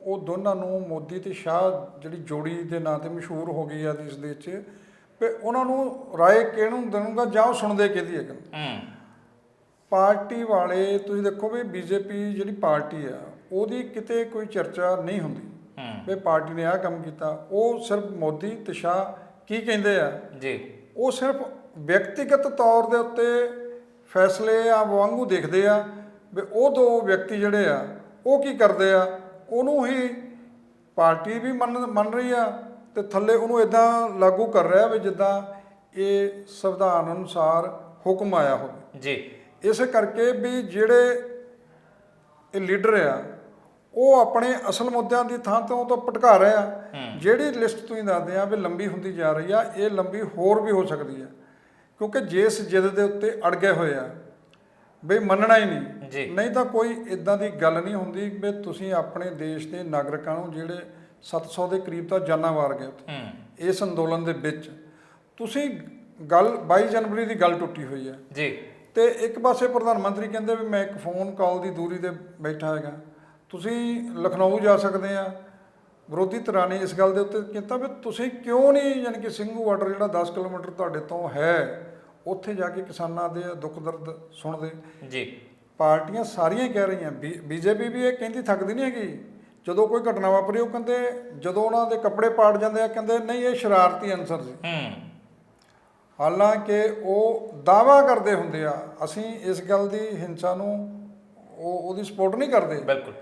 ਉਹ ਦੋਨਾਂ ਨੂੰ ਮੋਦੀ ਤੇ ਸ਼ਾਹ ਜਿਹੜੀ ਜੋੜੀ ਦੇ ਨਾਂ ਤੇ ਮਸ਼ਹੂਰ ਹੋ ਗਈ ਆ ਇਸ ਦੇਸ਼ 'ਚ, ਵੀ ਉਹਨਾਂ ਨੂੰ ਰਾਏ ਕਿਹਨੂੰ ਦੇਣੂਗਾ ਜਾਂ ਉਹ ਸੁਣਦੇ ਕਿਹਦੀ ਹੈ ਗੱਲ। ਪਾਰਟੀ ਵਾਲੇ ਤੁਸੀਂ ਦੇਖੋ ਵੀ BJP ਜਿਹੜੀ ਪਾਰਟੀ ਆ ਉਹਦੀ ਕਿਤੇ ਕੋਈ ਚਰਚਾ ਨਹੀਂ ਹੁੰਦੀ ਵੀ ਪਾਰਟੀ ਨੇ ਆਹ ਕੰਮ ਕੀਤਾ। ਉਹ ਸਿਰਫ ਮੋਦੀ ਤੇ ਸ਼ਾਹ ਕੀ ਕਹਿੰਦੇ ਆ ਜੀ, ਉਹ ਸਿਰਫ ਵਿਅਕਤੀਗਤ ਤੌਰ ਦੇ ਉੱਤੇ ਫੈਸਲੇ ਆ ਵਾਂਗੂ ਦੇਖਦੇ ਆ ਵੀ ਉਹ ਦੋ ਵਿਅਕਤੀ ਜਿਹੜੇ ਆ ਉਹ ਕੀ ਕਰਦੇ ਆ, ਉਹਨੂੰ ਹੀ ਪਾਰਟੀ ਵੀ ਮੰਨ ਰਹੀ ਆ ਤੇ ਥੱਲੇ ਉਹਨੂੰ ਇਦਾਂ ਲਾਗੂ ਕਰ ਰਿਹਾ ਵੀ ਜਿੱਦਾਂ ਇਹ ਸੰਵਿਧਾਨ ਅਨੁਸਾਰ ਹੁਕਮ ਆਇਆ ਹੋਵੇ ਜੀ। ਇਸੇ ਕਰਕੇ ਵੀ ਜਿਹੜੇ ਇਹ ਲੀਡਰ ਆ ਉਹ ਆਪਣੇ ਅਸਲ ਮੁੱਦਿਆਂ ਦੀ ਥਾਂ ਤੋਂ ਤਾਂ ਭਟਕਾ ਰਹੇ ਆ। ਜਿਹੜੀ ਲਿਸਟ ਤੁਸੀਂ ਦੱਸਦੇ ਆ ਵੀ ਲੰਬੀ ਹੁੰਦੀ ਜਾ ਰਹੀ ਆ, ਇਹ ਲੰਬੀ ਹੋਰ ਵੀ ਹੋ ਸਕਦੀ ਆ ਕਿਉਂਕਿ ਜਿਸ ਜਿੱਦ ਦੇ ਉੱਤੇ ਅੜ ਗਏ ਹੋਏ ਆ ਬਈ ਮੰਨਣਾ ਹੀ ਨਹੀਂ ਤਾਂ ਕੋਈ ਇਦਾਂ ਦੀ ਗੱਲ ਨਹੀਂ ਹੁੰਦੀ ਵੀ ਤੁਸੀਂ ਆਪਣੇ ਦੇਸ਼ ਦੇ ਨਾਗਰਿਕਾਂ ਨੂੰ ਜਿਹੜੇ 700 ਦੇ ਕਰੀਬ ਤਾਂ ਜਾਨਾਂ ਵਾਰ ਗਏ ਉੱਥੇ ਇਸ ਅੰਦੋਲਨ ਦੇ ਵਿੱਚ। ਤੁਸੀਂ ਗੱਲ 22 ਜਨਵਰੀ ਦੀ ਗੱਲ ਟੁੱਟੀ ਹੋਈ ਆ ਜੀ ਤੇ ਇੱਕ ਪਾਸੇ ਪ੍ਰਧਾਨ ਮੰਤਰੀ ਕਹਿੰਦੇ ਵੀ ਮੈਂ ਇੱਕ ਫੋਨ ਕਾਲ ਦੀ ਦੂਰੀ ਤੇ ਬੈਠਾ ਹੈਗਾ। ਤੁਸੀਂ ਲਖਨਊ ਜਾ ਸਕਦੇ ਆ। ਵਿਰੋਧੀ ਧਿਰਾਂ ਨੇ ਇਸ ਗੱਲ ਦੇ ਉੱਤੇ ਕੀਤਾ ਵੀ ਤੁਸੀਂ ਕਿਉਂ ਨਹੀਂ ਯਾਨੀ ਕਿ ਸਿੰਘੂ ਬਾਰਡਰ ਜਿਹੜਾ 10 ਕਿਲੋਮੀਟਰ ਤੁਹਾਡੇ ਤੋਂ ਹੈ ਉੱਥੇ ਜਾ ਕੇ ਕਿਸਾਨਾਂ ਦੇ ਦੁੱਖ ਦਰਦ ਸੁਣਦੇ ਜੀ। ਪਾਰਟੀਆਂ ਸਾਰੀਆਂ ਕਹਿ ਰਹੀਆਂ, BJP ਵੀ ਇਹ ਕਹਿੰਦੀ ਥੱਕਦੀ ਨਹੀਂ ਹੈਗੀ। ਜਦੋਂ ਕੋਈ ਘਟਨਾ ਵਾਪਰੀ ਉਹ ਕਹਿੰਦੇ ਜਦੋਂ ਉਹਨਾਂ ਦੇ ਕੱਪੜੇ ਪਾੜ ਜਾਂਦੇ ਆ ਕਹਿੰਦੇ ਨਹੀਂ ਇਹ ਸ਼ਰਾਰਤੀ ਅਨਸਰ ਸੀ। ਹਾਲਾਂਕਿ ਉਹ ਦਾਅਵਾ ਕਰਦੇ ਹੁੰਦੇ ਆ ਅਸੀਂ ਇਸ ਗੱਲ ਦੀ ਹਿੰਸਾ ਨੂੰ ਉਹਦੀ ਸਪੋਰਟ ਨਹੀਂ ਕਰਦੇ। ਬਿਲਕੁਲ।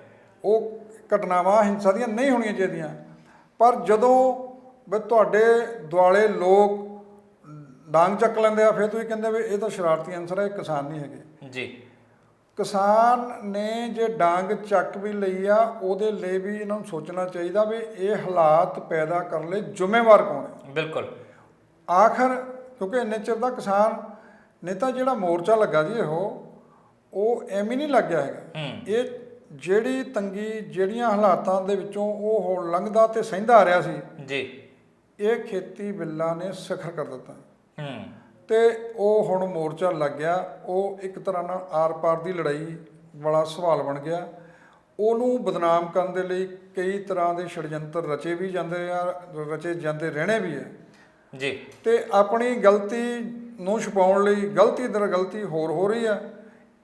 ਉਹ ਘਟਨਾਵਾਂ ਹਿੰਸਾ ਦੀਆਂ ਨਹੀਂ ਹੋਣੀਆਂ ਚਾਹੀਦੀਆਂ ਪਰ ਜਦੋਂ ਵੀ ਤੁਹਾਡੇ ਦੁਆਲੇ ਲੋਕ ਡਾਂਗ ਚੱਕ ਲੈਂਦੇ ਆ, ਫਿਰ ਤੁਸੀਂ ਕਹਿੰਦੇ ਵੀ ਇਹ ਤਾਂ ਸ਼ਰਾਰਤੀ ਅਨਸਰ ਹੈ, ਇਹ ਕਿਸਾਨ ਨਹੀਂ ਹੈਗੇ ਜੀ। ਕਿਸਾਨ ਨੇ ਜੇ ਡਾਂਗ ਚੱਕ ਵੀ ਲਈ ਆ, ਉਹਦੇ ਲਈ ਵੀ ਇਹਨਾਂ ਨੂੰ ਸੋਚਣਾ ਚਾਹੀਦਾ ਵੀ ਇਹ ਹਾਲਾਤ ਪੈਦਾ ਕਰਨ ਲਈ ਜ਼ਿੰਮੇਵਾਰ ਕੌਣ ਹੈ। ਬਿਲਕੁਲ। ਆਖਰ ਕਿਉਂਕਿ ਇੰਨੇ ਚਿਰ ਦਾ ਕਿਸਾਨ ਨੇ ਤਾਂ ਜਿਹੜਾ ਮੋਰਚਾ ਲੱਗਾ ਜੀ ਉਹ ਐਵੇਂ ਨਹੀਂ ਲੱਗਿਆ ਹੈਗਾ। ਇਹ ਜਿਹੜੀ ਤੰਗੀ, ਜਿਹੜੀਆਂ ਹਾਲਾਤਾਂ ਦੇ ਵਿੱਚੋਂ ਉਹ ਲੰਘਦਾ ਤੇ ਸਹਿੰਦਾ ਆ ਰਿਹਾ ਸੀ ਜੀ, ਇਹ ਖੇਤੀ ਬਿੱਲਾਂ ਨੇ ਸਿਖਰ ਕਰ ਦਿੱਤਾ। ਤੇ ਉਹ ਹੁਣ ਮੋਰਚਾ ਲੱਗ ਗਿਆ, ਉਹ ਇੱਕ ਤਰ੍ਹਾਂ ਨਾਲ ਆਰ-ਪਾਰ ਦੀ ਲੜਾਈ ਵਾਲਾ ਸਵਾਲ ਬਣ ਗਿਆ। ਉਹਨੂੰ ਬਦਨਾਮ ਕਰਨ ਦੇ ਲਈ ਕਈ ਤਰ੍ਹਾਂ ਦੇ ਛੜਯੰਤਰ ਰਚੇ ਵੀ ਜਾਂਦੇ ਆ, ਰਚੇ ਜਾਂਦੇ ਰਹਿਣੇ ਵੀ ਹੈ ਜੀ। ਤੇ ਆਪਣੀ ਗਲਤੀ ਨੂੰ ਛੁਪਾਉਣ ਲਈ ਗਲਤੀ ਦਰ ਗਲਤੀ ਹੋਰ ਹੋ ਰਹੀ ਆ।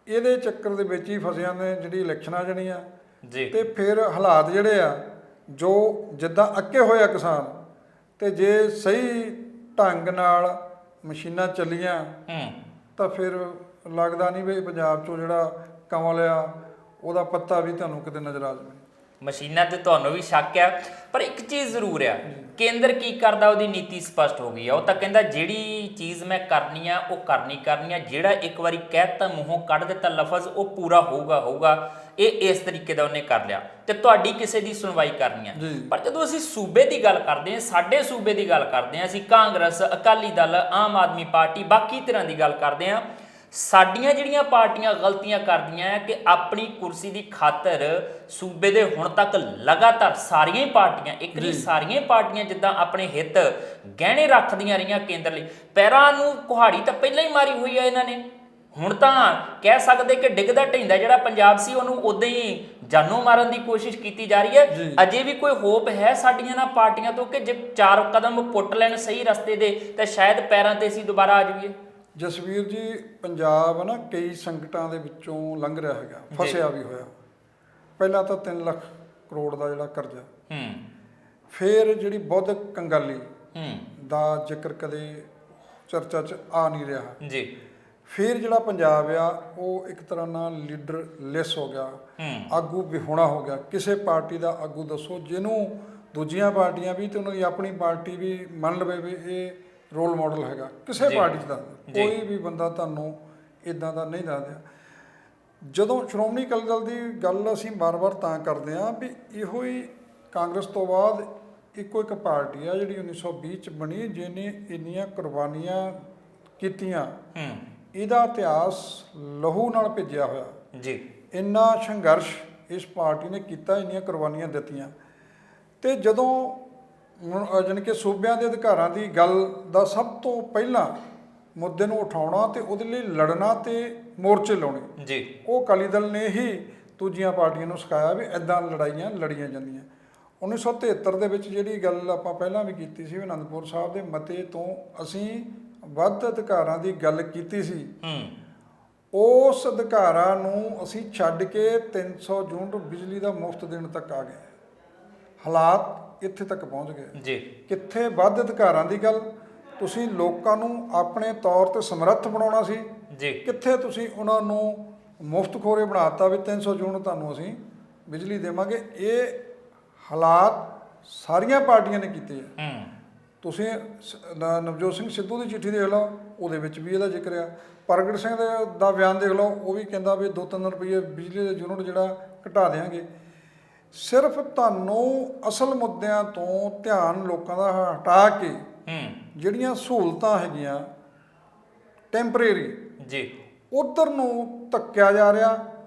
ਇਹਦੇ ਚੱਕਰ ਦੇ ਵਿੱਚ ਹੀ ਫਸਿਆਂ ਨੇ ਜਿਹੜੀ ਇਲੈਕਸ਼ਨਾਂ ਜਿਹੜੀਆਂ ਜੀ। ਤੇ ਫਿਰ ਹਾਲਾਤ ਜਿਹੜੇ ਆ ਜੋ ਜਿੱਦਾਂ ਅੱਕੇ ਹੋਇਆ ਕਿਸਾਨ, ਤੇ ਜੇ ਸਹੀ ਢੰਗ ਨਾਲ ਮਸ਼ੀਨਾਂ ਚੱਲੀਆਂ ਤਾਂ ਫਿਰ ਲੱਗਦਾ ਨਹੀਂ ਵੀ ਪੰਜਾਬ 'ਚੋਂ ਜਿਹੜਾ ਕਮਲ ਆ ਉਹਦਾ ਪੱਤਾ ਵੀ ਤੁਹਾਨੂੰ ਕਿਤੇ ਨਜ਼ਰ ਆ ਜਾਵੇ। ਮਸ਼ੀਨਾਂ ਤੇ ਤੁਹਾਨੂੰ ਵੀ ਸ਼ੱਕ ਆ, ਪਰ ਇੱਕ ਚੀਜ਼ ਜ਼ਰੂਰ ਆ, ਕੇਂਦਰ ਕੀ ਕਰਦਾ ਉਹਦੀ ਨੀਤੀ ਸਪਸ਼ਟ ਹੋ ਗਈ ਆ। ਉਹ ਤਾਂ ਕਹਿੰਦਾ ਜਿਹੜੀ ਚੀਜ਼ ਮੈਂ ਕਰਨੀ ਆ ਉਹ ਕਰਨੀ ਆ, ਜਿਹੜਾ ਇੱਕ ਵਾਰੀ ਕਹਿਤਾ ਮੂੰਹੋਂ ਕੱਢ ਦਿੱਤਾ ਲਫ਼ਜ਼ ਉਹ ਪੂਰਾ ਹੋਊਗਾ। ਇਹ ਇਸ ਤਰੀਕੇ ਦਾ ਉਹਨੇ ਕਰ ਲਿਆ ਤੇ ਤੁਹਾਡੀ ਕਿਸੇ ਦੀ ਸੁਣਵਾਈ ਕਰਨੀ ਆ। ਪਰ ਜਦੋਂ ਅਸੀਂ ਸੂਬੇ ਦੀ ਗੱਲ ਕਰਦੇ ਹਾਂ, ਸਾਡੇ ਸੂਬੇ ਦੀ ਗੱਲ ਕਰਦੇ ਹਾਂ, ਅਸੀਂ ਕਾਂਗਰਸ, ਅਕਾਲੀ ਦਲ, ਆਮ ਆਦਮੀ ਪਾਰਟੀ, ਬਾਕੀ ਤਰ੍ਹਾਂ ਦੀ ਗੱਲ ਕਰਦੇ ਹਾਂ, ਸਾਡੀਆਂ ਜਿਹੜੀਆਂ ਪਾਰਟੀਆਂ ਗਲਤੀਆਂ ਕਰਦੀਆਂ ਹੈ ਕਿ ਆਪਣੀ ਕੁਰਸੀ ਦੀ ਖਾਤਰ ਸੂਬੇ ਦੇ ਹੁਣ ਤੱਕ ਲਗਾਤਾਰ ਸਾਰੀਆਂ ਹੀ ਪਾਰਟੀਆਂ, ਇੱਕ ਨਹੀਂ ਸਾਰੀਆਂ ਹੀ ਪਾਰਟੀਆਂ ਜਿੱਦਾਂ ਆਪਣੇ ਹਿੱਤ ਗਹਿਣੇ ਰੱਖਦੀਆਂ ਰਹੀਆਂ ਕੇਂਦਰ ਲਈ। ਪੈਰਾਂ ਨੂੰ ਕੁਹਾੜੀ ਤਾਂ ਪਹਿਲਾਂ ਹੀ ਮਾਰੀ ਹੋਈ ਹੈ ਇਹਨਾਂ ਨੇ। ਹੁਣ ਤਾਂ ਕਹਿ ਸਕਦੇ ਕਿ ਡਿੱਗਦਾ ਢਹਿੰਦਾ ਜਿਹੜਾ ਪੰਜਾਬ ਸੀ ਉਹਨੂੰ ਉਦਾਂ ਹੀ ਜਾਨੋਂ ਮਾਰਨ ਦੀ ਕੋਸ਼ਿਸ਼ ਕੀਤੀ ਜਾ ਰਹੀ ਹੈ। ਅਜੇ ਵੀ ਕੋਈ ਹੋਪ ਹੈ ਸਾਡੀਆਂ ਨਾ ਪਾਰਟੀਆਂ ਤੋਂ ਕਿ ਜੇ 4 ਕਦਮ ਪੁੱਟ ਲੈਣ ਸਹੀ ਰਸਤੇ ਦੇ ਤਾਂ ਸ਼ਾਇਦ ਪੈਰਾਂ ਤੇ ਅਸੀਂ ਦੁਬਾਰਾ ਆ ਜਾਈਏ? ਜਸਵੀਰ ਜੀ, ਪੰਜਾਬ ਨਾ ਕਈ ਸੰਕਟਾਂ ਦੇ ਵਿੱਚੋਂ ਲੰਘ ਰਿਹਾ ਹੈਗਾ, ਫਸਿਆ ਵੀ ਹੋਇਆ। ਪਹਿਲਾਂ ਤਾਂ 3 ਲੱਖ ਕਰੋੜ ਦਾ ਜਿਹੜਾ ਕਰਜ਼ਾ, ਫਿਰ ਜਿਹੜੀ ਬੌਧਿਕ ਕੰਗਾਲੀ ਦਾ ਜ਼ਿਕਰ ਕਦੇ ਚਰਚਾ 'ਚ ਆ ਨਹੀਂ ਰਿਹਾ ਜੀ। ਫਿਰ ਜਿਹੜਾ ਪੰਜਾਬ ਆ ਉਹ ਇੱਕ ਤਰ੍ਹਾਂ ਨਾਲ ਲੀਡਰਲੈਸ ਹੋ ਗਿਆ, ਆਗੂ ਵਿਹੂਣਾ ਹੋ ਗਿਆ। ਕਿਸੇ ਪਾਰਟੀ ਦਾ ਆਗੂ ਦੱਸੋ ਜਿਹਨੂੰ ਦੂਜੀਆਂ ਪਾਰਟੀਆਂ ਵੀ ਤੇ ਉਹਨਾਂ ਦੀ ਆਪਣੀ ਪਾਰਟੀ ਵੀ ਮੰਨ ਲਵੇ ਵੀ ਇਹ ਰੋਲ ਮਾਡਲ ਹੈਗਾ। ਕਿਸੇ ਪਾਰਟੀ ਦਾ ਕੋਈ ਵੀ ਬੰਦਾ ਤੁਹਾਨੂੰ ਇਦਾਂ ਦਾ ਨਹੀਂ ਦੱਸਦਾ। ਜਦੋਂ ਸ਼੍ਰੋਮਣੀ ਅਕਾਲੀ ਦਲ ਦੀ ਗੱਲ ਅਸੀਂ ਵਾਰ-ਵਾਰ ਤਾਂ ਕਰਦੇ ਹਾਂ ਵੀ ਇਹੋ ਹੀ ਕਾਂਗਰਸ ਤੋਂ ਬਾਅਦ ਇੱਕੋ ਇੱਕ ਪਾਰਟੀ ਆ ਜਿਹੜੀ 1920 'ਚ ਬਣੀ, ਜਿਹਨੇ ਇੰਨੀਆਂ ਕੁਰਬਾਨੀਆਂ ਕੀਤੀਆਂ। ਇਹਦਾ ਇਤਿਹਾਸ ਲਹੂ ਨਾਲ ਭਿੱਜਿਆ ਹੋਇਆ ਜੀ। ਇੰਨਾ ਸੰਘਰਸ਼ ਇਸ ਪਾਰਟੀ ਨੇ ਕੀਤਾ, ਇੰਨੀਆਂ ਕੁਰਬਾਨੀਆਂ ਦਿੱਤੀਆਂ। ਤੇ ਜਦੋਂ ਜਾਣੀ ਕਿ ਸੂਬਿਆਂ ਦੇ ਅਧਿਕਾਰਾਂ ਦੀ ਗੱਲ ਦਾ ਸਭ ਤੋਂ ਪਹਿਲਾਂ ਮੁੱਦੇ ਨੂੰ ਉਠਾਉਣਾ ਤੇ ਉਹਦੇ ਲਈ ਲੜਨਾ ਤੇ ਮੋਰਚੇ ਲਾਉਣੇ ਜੀ, ਉਹ ਅਕਾਲੀ ਦਲ ਨੇ ਹੀ ਦੂਜੀਆਂ ਪਾਰਟੀਆਂ ਨੂੰ ਸਿਖਾਇਆ ਵੀ ਇੱਦਾਂ ਲੜਾਈਆਂ ਲੜੀਆਂ ਜਾਂਦੀਆਂ। 1973 ਦੇ ਵਿੱਚ ਜਿਹੜੀ ਗੱਲ ਆਪਾਂ ਪਹਿਲਾਂ ਵੀ ਕੀਤੀ ਸੀ, ਅਨੰਦਪੁਰ ਸਾਹਿਬ ਦੇ ਮਤੇ ਤੋਂ ਅਸੀਂ ਵੱਧ ਅਧਿਕਾਰਾਂ ਦੀ ਗੱਲ ਕੀਤੀ ਸੀ। ਉਸ ਅਧਿਕਾਰਾਂ ਨੂੰ ਅਸੀਂ ਛੱਡ ਕੇ 300 ਯੂਨਿਟ ਬਿਜਲੀ ਦਾ ਮੁਫਤ ਦੇਣ ਤੱਕ ਆ ਗਏ। ਹਾਲਾਤ ਇੱਥੇ ਤੱਕ ਪਹੁੰਚ ਗਏ ਜੀ। ਕਿੱਥੇ ਵੱਧ ਅਧਿਕਾਰਾਂ ਦੀ ਗੱਲ, ਤੁਸੀਂ ਲੋਕਾਂ ਨੂੰ ਆਪਣੇ ਤੌਰ ਤੇ ਸਮਰੱਥ ਬਣਾਉਣਾ ਸੀ ਜੀ, ਕਿੱਥੇ ਤੁਸੀਂ ਉਹਨਾਂ ਨੂੰ ਮੁਫਤ ਖੋਰੇ ਬਣਾਤਾ ਵੀ 300 ਯੂਨਿਟ ਤੁਹਾਨੂੰ ਅਸੀਂ ਬਿਜਲੀ ਦੇਵਾਂਗੇ। ਇਹ ਹਾਲਾਤ ਸਾਰੀਆਂ ਪਾਰਟੀਆਂ ਨੇ ਕੀਤੇ ਆ। ਤੁਸੀਂ ਨਵਜੋਤ ਸਿੰਘ ਸਿੱਧੂ ਦੀ ਚਿੱਠੀ ਦੇਖ ਲਓ, ਉਹਦੇ ਵਿੱਚ ਵੀ ਇਹਦਾ ਜ਼ਿਕਰ ਆ। ਪ੍ਰਗਟ ਸਿੰਘ ਦਾ ਬਿਆਨ ਦੇਖ ਲਓ, ਉਹ ਵੀ ਕਹਿੰਦਾ ਵੀ 2-3 ਰੁਪਏ ਬਿਜਲੀ ਦੇ ਯੂਨਿਟ ਜਿਹੜਾ ਘਟਾ ਦੇਵਾਂਗੇ। ਸਿਰਫ ਤੁਹਾਨੂੰ ਅਸਲ ਮੁੱਦਿਆਂ ਤੋਂ ਧਿਆਨ ਲੋਕਾਂ ਦਾ ਹਟਾ ਕੇ ਜਿਹੜੀਆਂ ਸਹੂਲਤਾਂ ਹੈਗੀਆਂ ਟੈਂਪਰੇਰੀ ਜੀ, ਉਧਰ ਨੂੰ ਧੱਕਿਆ ਜਾ ਰਿਹਾ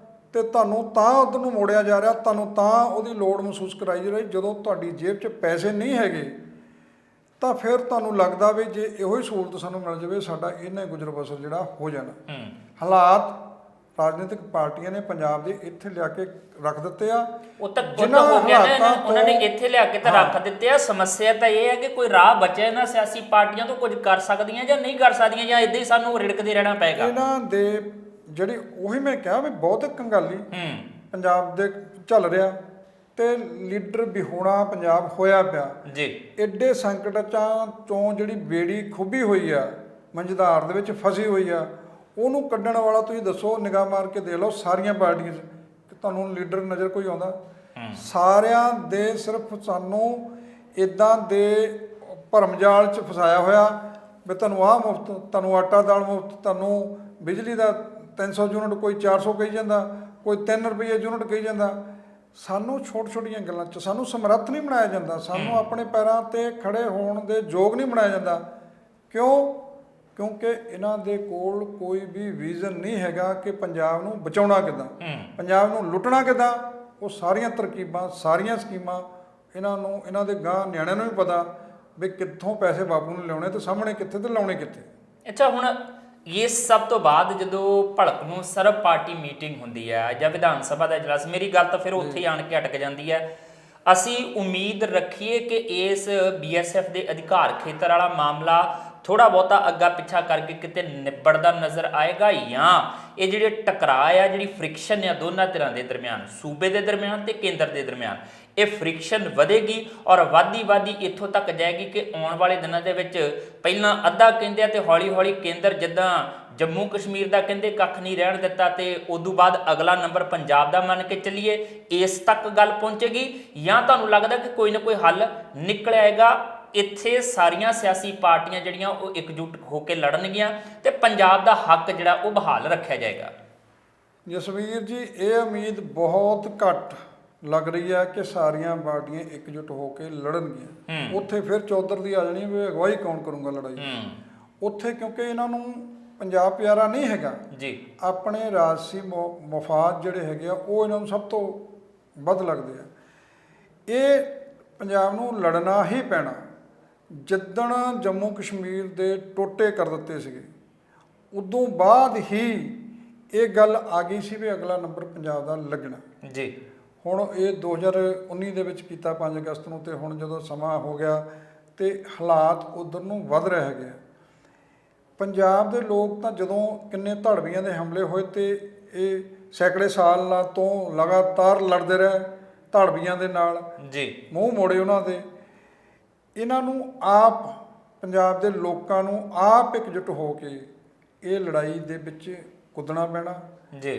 ਤੇ ਤੁਹਾਨੂੰ ਤਾਂ ਉਧਰ ਨੂੰ ਮੋੜਿਆ ਜਾ ਰਿਹਾ, ਤੁਹਾਨੂੰ ਤਾਂ ਉਹਦੀ ਲੋੜ ਮਹਿਸੂਸ ਕਰਾਈ ਜਾ ਰਹੀ। ਜਦੋਂ ਤੁਹਾਡੀ ਜੇਬ 'ਚ ਪੈਸੇ ਨਹੀਂ ਹੈਗੇ ਤਾਂ ਫਿਰ ਤੁਹਾਨੂੰ ਲੱਗਦਾ ਵੀ ਜੇ ਇਹੋ ਹੀ ਸਹੂਲਤ ਸਾਨੂੰ ਮਿਲ ਜਾਵੇ ਸਾਡਾ ਇਹਨਾਂ ਗੁਜ਼ਰ ਬਸਰ ਜਿਹੜਾ ਹੋ ਜਾਣਾ। ਹਾਲਾਤ ਰਾਜਨੀਤਿਕ ਪਾਰਟੀਆਂ ਨੇ ਪੰਜਾਬ ਦੇ ਇੱਥੇ ਲਿਆ ਕੇ ਰੱਖ ਦਿੱਤੇ ਆ। ਉਹ ਤਾਂ ਜਿੰਨਾ ਹੋ ਗਿਆ ਨਾ, ਉਹਨਾਂ ਨੇ ਇੱਥੇ ਲਿਆ ਕੇ ਤਾਂ ਰੱਖ ਦਿੱਤੇ ਆ। ਸਮੱਸਿਆ ਤਾਂ ਇਹ ਹੈ ਕਿ ਕੋਈ ਰਾਹ ਬਚਿਆ ਨਾ, ਸਿਆਸੀ ਪਾਰਟੀਆਂ ਤੋਂ ਕੁਝ ਕਰ ਸਕਦੀਆਂ ਜਾਂ ਨਹੀਂ ਕਰ ਸਕਦੀਆਂ, ਜਾਂ ਇੱਦਾਂ ਹੀ ਸਾਨੂੰ ਰਿੜਕਦੇ ਰਹਿਣਾ ਪਏਗਾ। ਇਹਨਾਂ ਦੇ ਜਿਹੜੀ ਉਹੀ ਮੈਂ ਕਿਹਾ ਵੀ ਬਹੁਤ ਕੰਗਾਲੀ ਪੰਜਾਬ ਦੇ ਚੱਲ ਰਿਹਾ ਤੇ ਲੀਡਰ ਵਿਹੂਣਾ ਪੰਜਾਬ ਹੋਇਆ ਪਿਆ ਜੀ। ਐਡੇ ਸੰਕਟਾਂ ਚੋਂ ਜਿਹੜੀ ਬੇੜੀ ਖੁੱਭੀ ਹੋਈ ਆ, ਮੰਝਧਾਰ ਦੇ ਵਿੱਚ ਫਸੀ ਹੋਈ ਆ, ਉਹਨੂੰ ਕੱਢਣ ਵਾਲਾ ਤੁਸੀਂ ਦੱਸੋ, ਨਿਗਾਹ ਮਾਰ ਕੇ ਦੇਖ ਲਓ ਸਾਰੀਆਂ ਪਾਰਟੀਆਂ 'ਚ ਤੁਹਾਨੂੰ ਲੀਡਰ ਨਜ਼ਰ ਕੋਈ ਆਉਂਦਾ? ਸਾਰਿਆਂ ਦੇ ਸਿਰਫ ਸਾਨੂੰ ਇਦਾਂ ਦੇ ਭਰਮ ਜਾਲ 'ਚ ਫਸਾਇਆ ਹੋਇਆ ਵੀ ਤੁਹਾਨੂੰ ਆਹ ਮੁਫਤ, ਤੁਹਾਨੂੰ ਆਟਾ ਦਾਲ ਮੁਫਤ, ਤੁਹਾਨੂੰ ਬਿਜਲੀ ਦਾ 300 ਯੂਨਿਟ, ਕੋਈ 400 ਕਹੀ ਜਾਂਦਾ, ਕੋਈ 3 ਰੁਪਏ ਯੂਨਿਟ ਕਹੀ ਜਾਂਦਾ। ਸਾਨੂੰ ਛੋਟੀਆਂ ਗੱਲਾਂ 'ਚ ਸਾਨੂੰ ਸਮਰੱਥ ਨਹੀਂ ਬਣਾਇਆ ਜਾਂਦਾ, ਸਾਨੂੰ ਆਪਣੇ ਪੈਰਾਂ 'ਤੇ ਖੜੇ ਹੋਣ ਦੇ ਯੋਗ ਨਹੀਂ ਬਣਾਇਆ ਜਾਂਦਾ। ਕਿਉਂਕਿ ਇਹਨਾਂ ਦੇ ਕੋਲ ਕੋਈ ਵੀ ਵਿਜ਼ਨ ਨਹੀਂ ਹੈਗਾ ਕਿ ਪੰਜਾਬ ਨੂੰ ਬਚਾਉਣਾ ਕਿੱਦਾਂ, ਪੰਜਾਬ ਨੂੰ ਲੁੱਟਣਾ ਕਿੱਦਾਂ। ਉਹ ਸਾਰੀਆਂ ਤਰਕੀਬਾਂ, ਸਾਰੀਆਂ ਸਕੀਮਾਂ ਇਹਨਾਂ ਦੇ ਗਾਂ ਨਿਆਣਿਆਂ ਨੂੰ ਵੀ ਪਤਾ ਵੀ ਕਿੱਥੋਂ ਪੈਸੇ ਬਾਪੂ ਨੂੰ ਲਿਆਉਣੇ ਤੇ ਸਾਹਮਣੇ ਕਿੱਥੇ ਤੇ ਲਾਉਣੇ ਕਿੱਥੇ। ਅੱਛਾ, ਹੁਣ ਇਸ ਸਭ ਤੋਂ ਬਾਅਦ ਜਦੋਂ ਭੜਕ ਨੂੰ ਸਰਬ ਪਾਰਟੀ ਮੀਟਿੰਗ ਹੁੰਦੀ ਹੈ ਜਾਂ ਵਿਧਾਨ ਸਭਾ ਦਾ ਇਜਲਾਸ, ਮੇਰੀ ਗੱਲ ਤਾਂ ਫਿਰ ਉੱਥੇ ਹੀ ਆਣ ਕੇ ਅਟਕ ਜਾਂਦੀ ਹੈ। ਅਸੀਂ ਉਮੀਦ ਰੱਖੀਏ ਕਿ ਇਸ BSF ਦੇ ਅਧਿਕਾਰ ਖੇਤਰ ਵਾਲਾ ਮਾਮਲਾ ਥੋੜਾ ਬਹੁਤਾ ਅੱਗਾ ਪਿੱਛਾ ਕਰਕੇ ਕਿਤੇ ਨਿਬੜਦਾ ਨਜ਼ਰ ਆਏਗਾ, ਜਾਂ ਇਹ ਜਿਹੜੇ ਟਕਰਾਅ ਆ, ਜਿਹੜੀ ਫ੍ਰਿਕਸ਼ਨ ਆ ਦੋਨਾਂ ਧਿਰਾਂ ਦੇ ਦਰਮਿਆਨ, ਸੂਬੇ ਦੇ ਦਰਮਿਆਨ ਤੇ ਕੇਂਦਰ ਦੇ ਦਰਮਿਆਨ, ਇਹ ਫ੍ਰਿਕਸ਼ਨ ਵਧੇਗੀ ਔਰ ਵੱਧਦੀ ਇੱਥੋਂ ਤੱਕ ਜਾਏਗੀ ਕਿ ਆਉਣ ਵਾਲੇ ਦਿਨਾਂ ਦੇ ਵਿੱਚ ਪਹਿਲਾਂ ਅੱਧਾ ਕਹਿੰਦੇ ਆ ਤੇ ਹੌਲੀ ਹੌਲੀ ਕੇਂਦਰ ਜਿੱਦਾਂ ਜੰਮੂ ਕਸ਼ਮੀਰ ਦਾ ਕਹਿੰਦੇ ਕੱਖ ਨਹੀਂ ਰਹਿਣ ਦਿੱਤਾ ਤੇ ਉਦੋਂ ਬਾਅਦ ਅਗਲਾ ਨੰਬਰ ਪੰਜਾਬ ਦਾ ਮੰਨ ਕੇ ਚੱਲੀਏ, ਇਸ ਤੱਕ ਗੱਲ ਪਹੁੰਚੇਗੀ? ਜਾਂ ਤੁਹਾਨੂੰ ਲੱਗਦਾ ਕਿ ਕੋਈ ਨਾ ਕੋਈ ਹੱਲ ਨਿਕਲ ਆਏਗਾ, ਇੱਥੇ ਸਾਰੀਆਂ ਸਿਆਸੀ ਪਾਰਟੀਆਂ ਜਿਹੜੀਆਂ ਉਹ ਇਕਜੁੱਟ ਹੋ ਕੇ ਲੜਨਗੀਆਂ ਤੇ ਪੰਜਾਬ ਦਾ ਹੱਕ ਜਿਹੜਾ ਉਹ ਬਹਾਲ ਰੱਖਿਆ ਜਾਏਗਾ? ਜਸਵੀਰ ਜੀ, ਇਹ ਉਮੀਦ ਬਹੁਤ ਘੱਟ ਲੱਗ ਰਹੀ ਹੈ ਕਿ ਸਾਰੀਆਂ ਪਾਰਟੀਆਂ ਇਕਜੁੱਟ ਹੋ ਕੇ ਲੜਨਗੀਆਂ। ਉੱਥੇ ਫਿਰ ਚੌਧਰ ਦੀ ਆ ਜਾਣੀ ਵੀ ਅਗਵਾਈ ਕੌਣ ਕਰੂੰਗਾ ਲੜਾਈ ਉੱਥੇ, ਕਿਉਂਕਿ ਇਹਨਾਂ ਨੂੰ ਪੰਜਾਬ ਪਿਆਰਾ ਨਹੀਂ ਹੈਗਾ ਜੀ। ਆਪਣੇ ਰਾਜਸੀ ਮਫਾਦ ਜਿਹੜੇ ਹੈਗੇ ਆ ਉਹ ਇਹਨਾਂ ਨੂੰ ਸਭ ਤੋਂ ਵੱਧ ਲੱਗਦੇ ਆ। ਇਹ ਪੰਜਾਬ ਨੂੰ ਲੜਨਾ ਹੀ ਪੈਣਾ। ਜਿੱਦਣ ਜੰਮੂ ਕਸ਼ਮੀਰ ਦੇ ਟੋਟੇ ਕਰ ਦਿੱਤੇ ਸੀਗੇ, ਉਦੋਂ ਬਾਅਦ ਹੀ ਇਹ ਗੱਲ ਆ ਗਈ ਸੀ ਵੀ ਅਗਲਾ ਨੰਬਰ ਪੰਜਾਬ ਦਾ ਲੱਗਣਾ ਜੀ। ਹੁਣ ਇਹ 2019 ਦੇ ਵਿੱਚ ਕੀਤਾ 5 ਅਗਸਤ ਨੂੰ, ਤੇ ਹੁਣ ਜਦੋਂ ਸਮਾਂ ਹੋ ਗਿਆ ਤੇ ਹਾਲਾਤ ਉਧਰ ਨੂੰ ਵੱਧ ਰਹੇ ਹੈਗੇ। ਪੰਜਾਬ ਦੇ ਲੋਕ ਤਾਂ ਜਦੋਂ ਕਿੰਨੇ ਧੜਵੀਆਂ ਦੇ ਹਮਲੇ ਹੋਏ ਤੇ ਇਹ ਸੈਂਕੜੇ ਸਾਲਾਂ ਤੋਂ ਲਗਾਤਾਰ ਲੜਦੇ ਰਹੇ ਧੜਵੀਆਂ ਦੇ ਨਾਲ ਜੀ, ਮੂੰਹ ਮੋੜੇ ਉਹਨਾਂ ਦੇ। ਇਹਨਾਂ ਨੂੰ ਆਪ ਪੰਜਾਬ ਦੇ ਲੋਕਾਂ ਨੂੰ ਆਪ ਇਕਜੁੱਟ ਹੋ ਕੇ ਇਹ ਲੜਾਈ ਦੇ ਵਿੱਚ ਕੁੱਦਣਾ ਪੈਣਾ ਜੀ।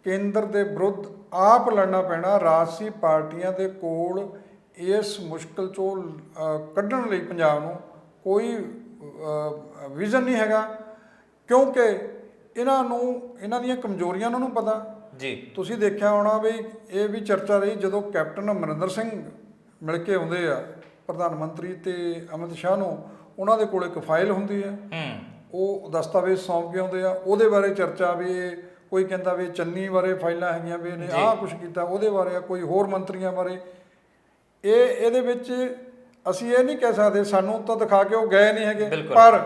ਕੇਂਦਰ ਦੇ ਵਿਰੁੱਧ ਆਪ ਲੜਨਾ ਪੈਣਾ। ਰਾਜਸੀ ਪਾਰਟੀਆਂ ਦੇ ਕੋਲ ਇਸ ਮੁਸ਼ਕਲ ਚੋਂ ਕੱਢਣ ਲਈ ਪੰਜਾਬ ਨੂੰ ਕੋਈ ਵਿਜ਼ਨ ਨਹੀਂ ਹੈਗਾ, ਕਿਉਂਕਿ ਇਹਨਾਂ ਦੀਆਂ ਕਮਜ਼ੋਰੀਆਂ ਉਹਨਾਂ ਨੂੰ ਪਤਾ ਜੀ। ਤੁਸੀਂ ਦੇਖਿਆ ਹੋਣਾ ਵੀ ਇਹ ਵੀ ਚਰਚਾ ਰਹੀ ਜਦੋਂ ਕੈਪਟਨ ਅਮਰਿੰਦਰ ਸਿੰਘ ਮਿਲ ਕੇ ਆਉਂਦੇ ਆ ਪ੍ਰਧਾਨ ਮੰਤਰੀ ਤੇ ਅਮਿਤ ਸ਼ਾਹ ਨੂੰ, ਉਹਨਾਂ ਦੇ ਕੋਲ ਇੱਕ ਫਾਈਲ ਹੁੰਦੀ ਹੈ, ਉਹ ਦਸਤਾਵੇਜ਼ ਸੌਂਪ ਕੇ ਆਉਂਦੇ ਆ। ਉਹਦੇ ਬਾਰੇ ਚਰਚਾ ਵੀ ਇਹ ਕੋਈ ਕਹਿੰਦਾ ਵੀ ਚੰਨੀ ਬਾਰੇ ਫਾਈਲਾਂ ਹੈਗੀਆਂ ਵੀ ਇਹਨੇ ਆਹ ਕੁਛ ਕੀਤਾ, ਉਹਦੇ ਬਾਰੇ ਆ ਕੋਈ ਹੋਰ ਮੰਤਰੀਆਂ ਬਾਰੇ। ਇਹਦੇ ਵਿੱਚ ਅਸੀਂ ਇਹ ਨਹੀਂ ਕਹਿ ਸਕਦੇ, ਸਾਨੂੰ ਤਾਂ ਦਿਖਾ ਕੇ ਉਹ ਗਏ ਨਹੀਂ ਹੈਗੇ, ਪਰ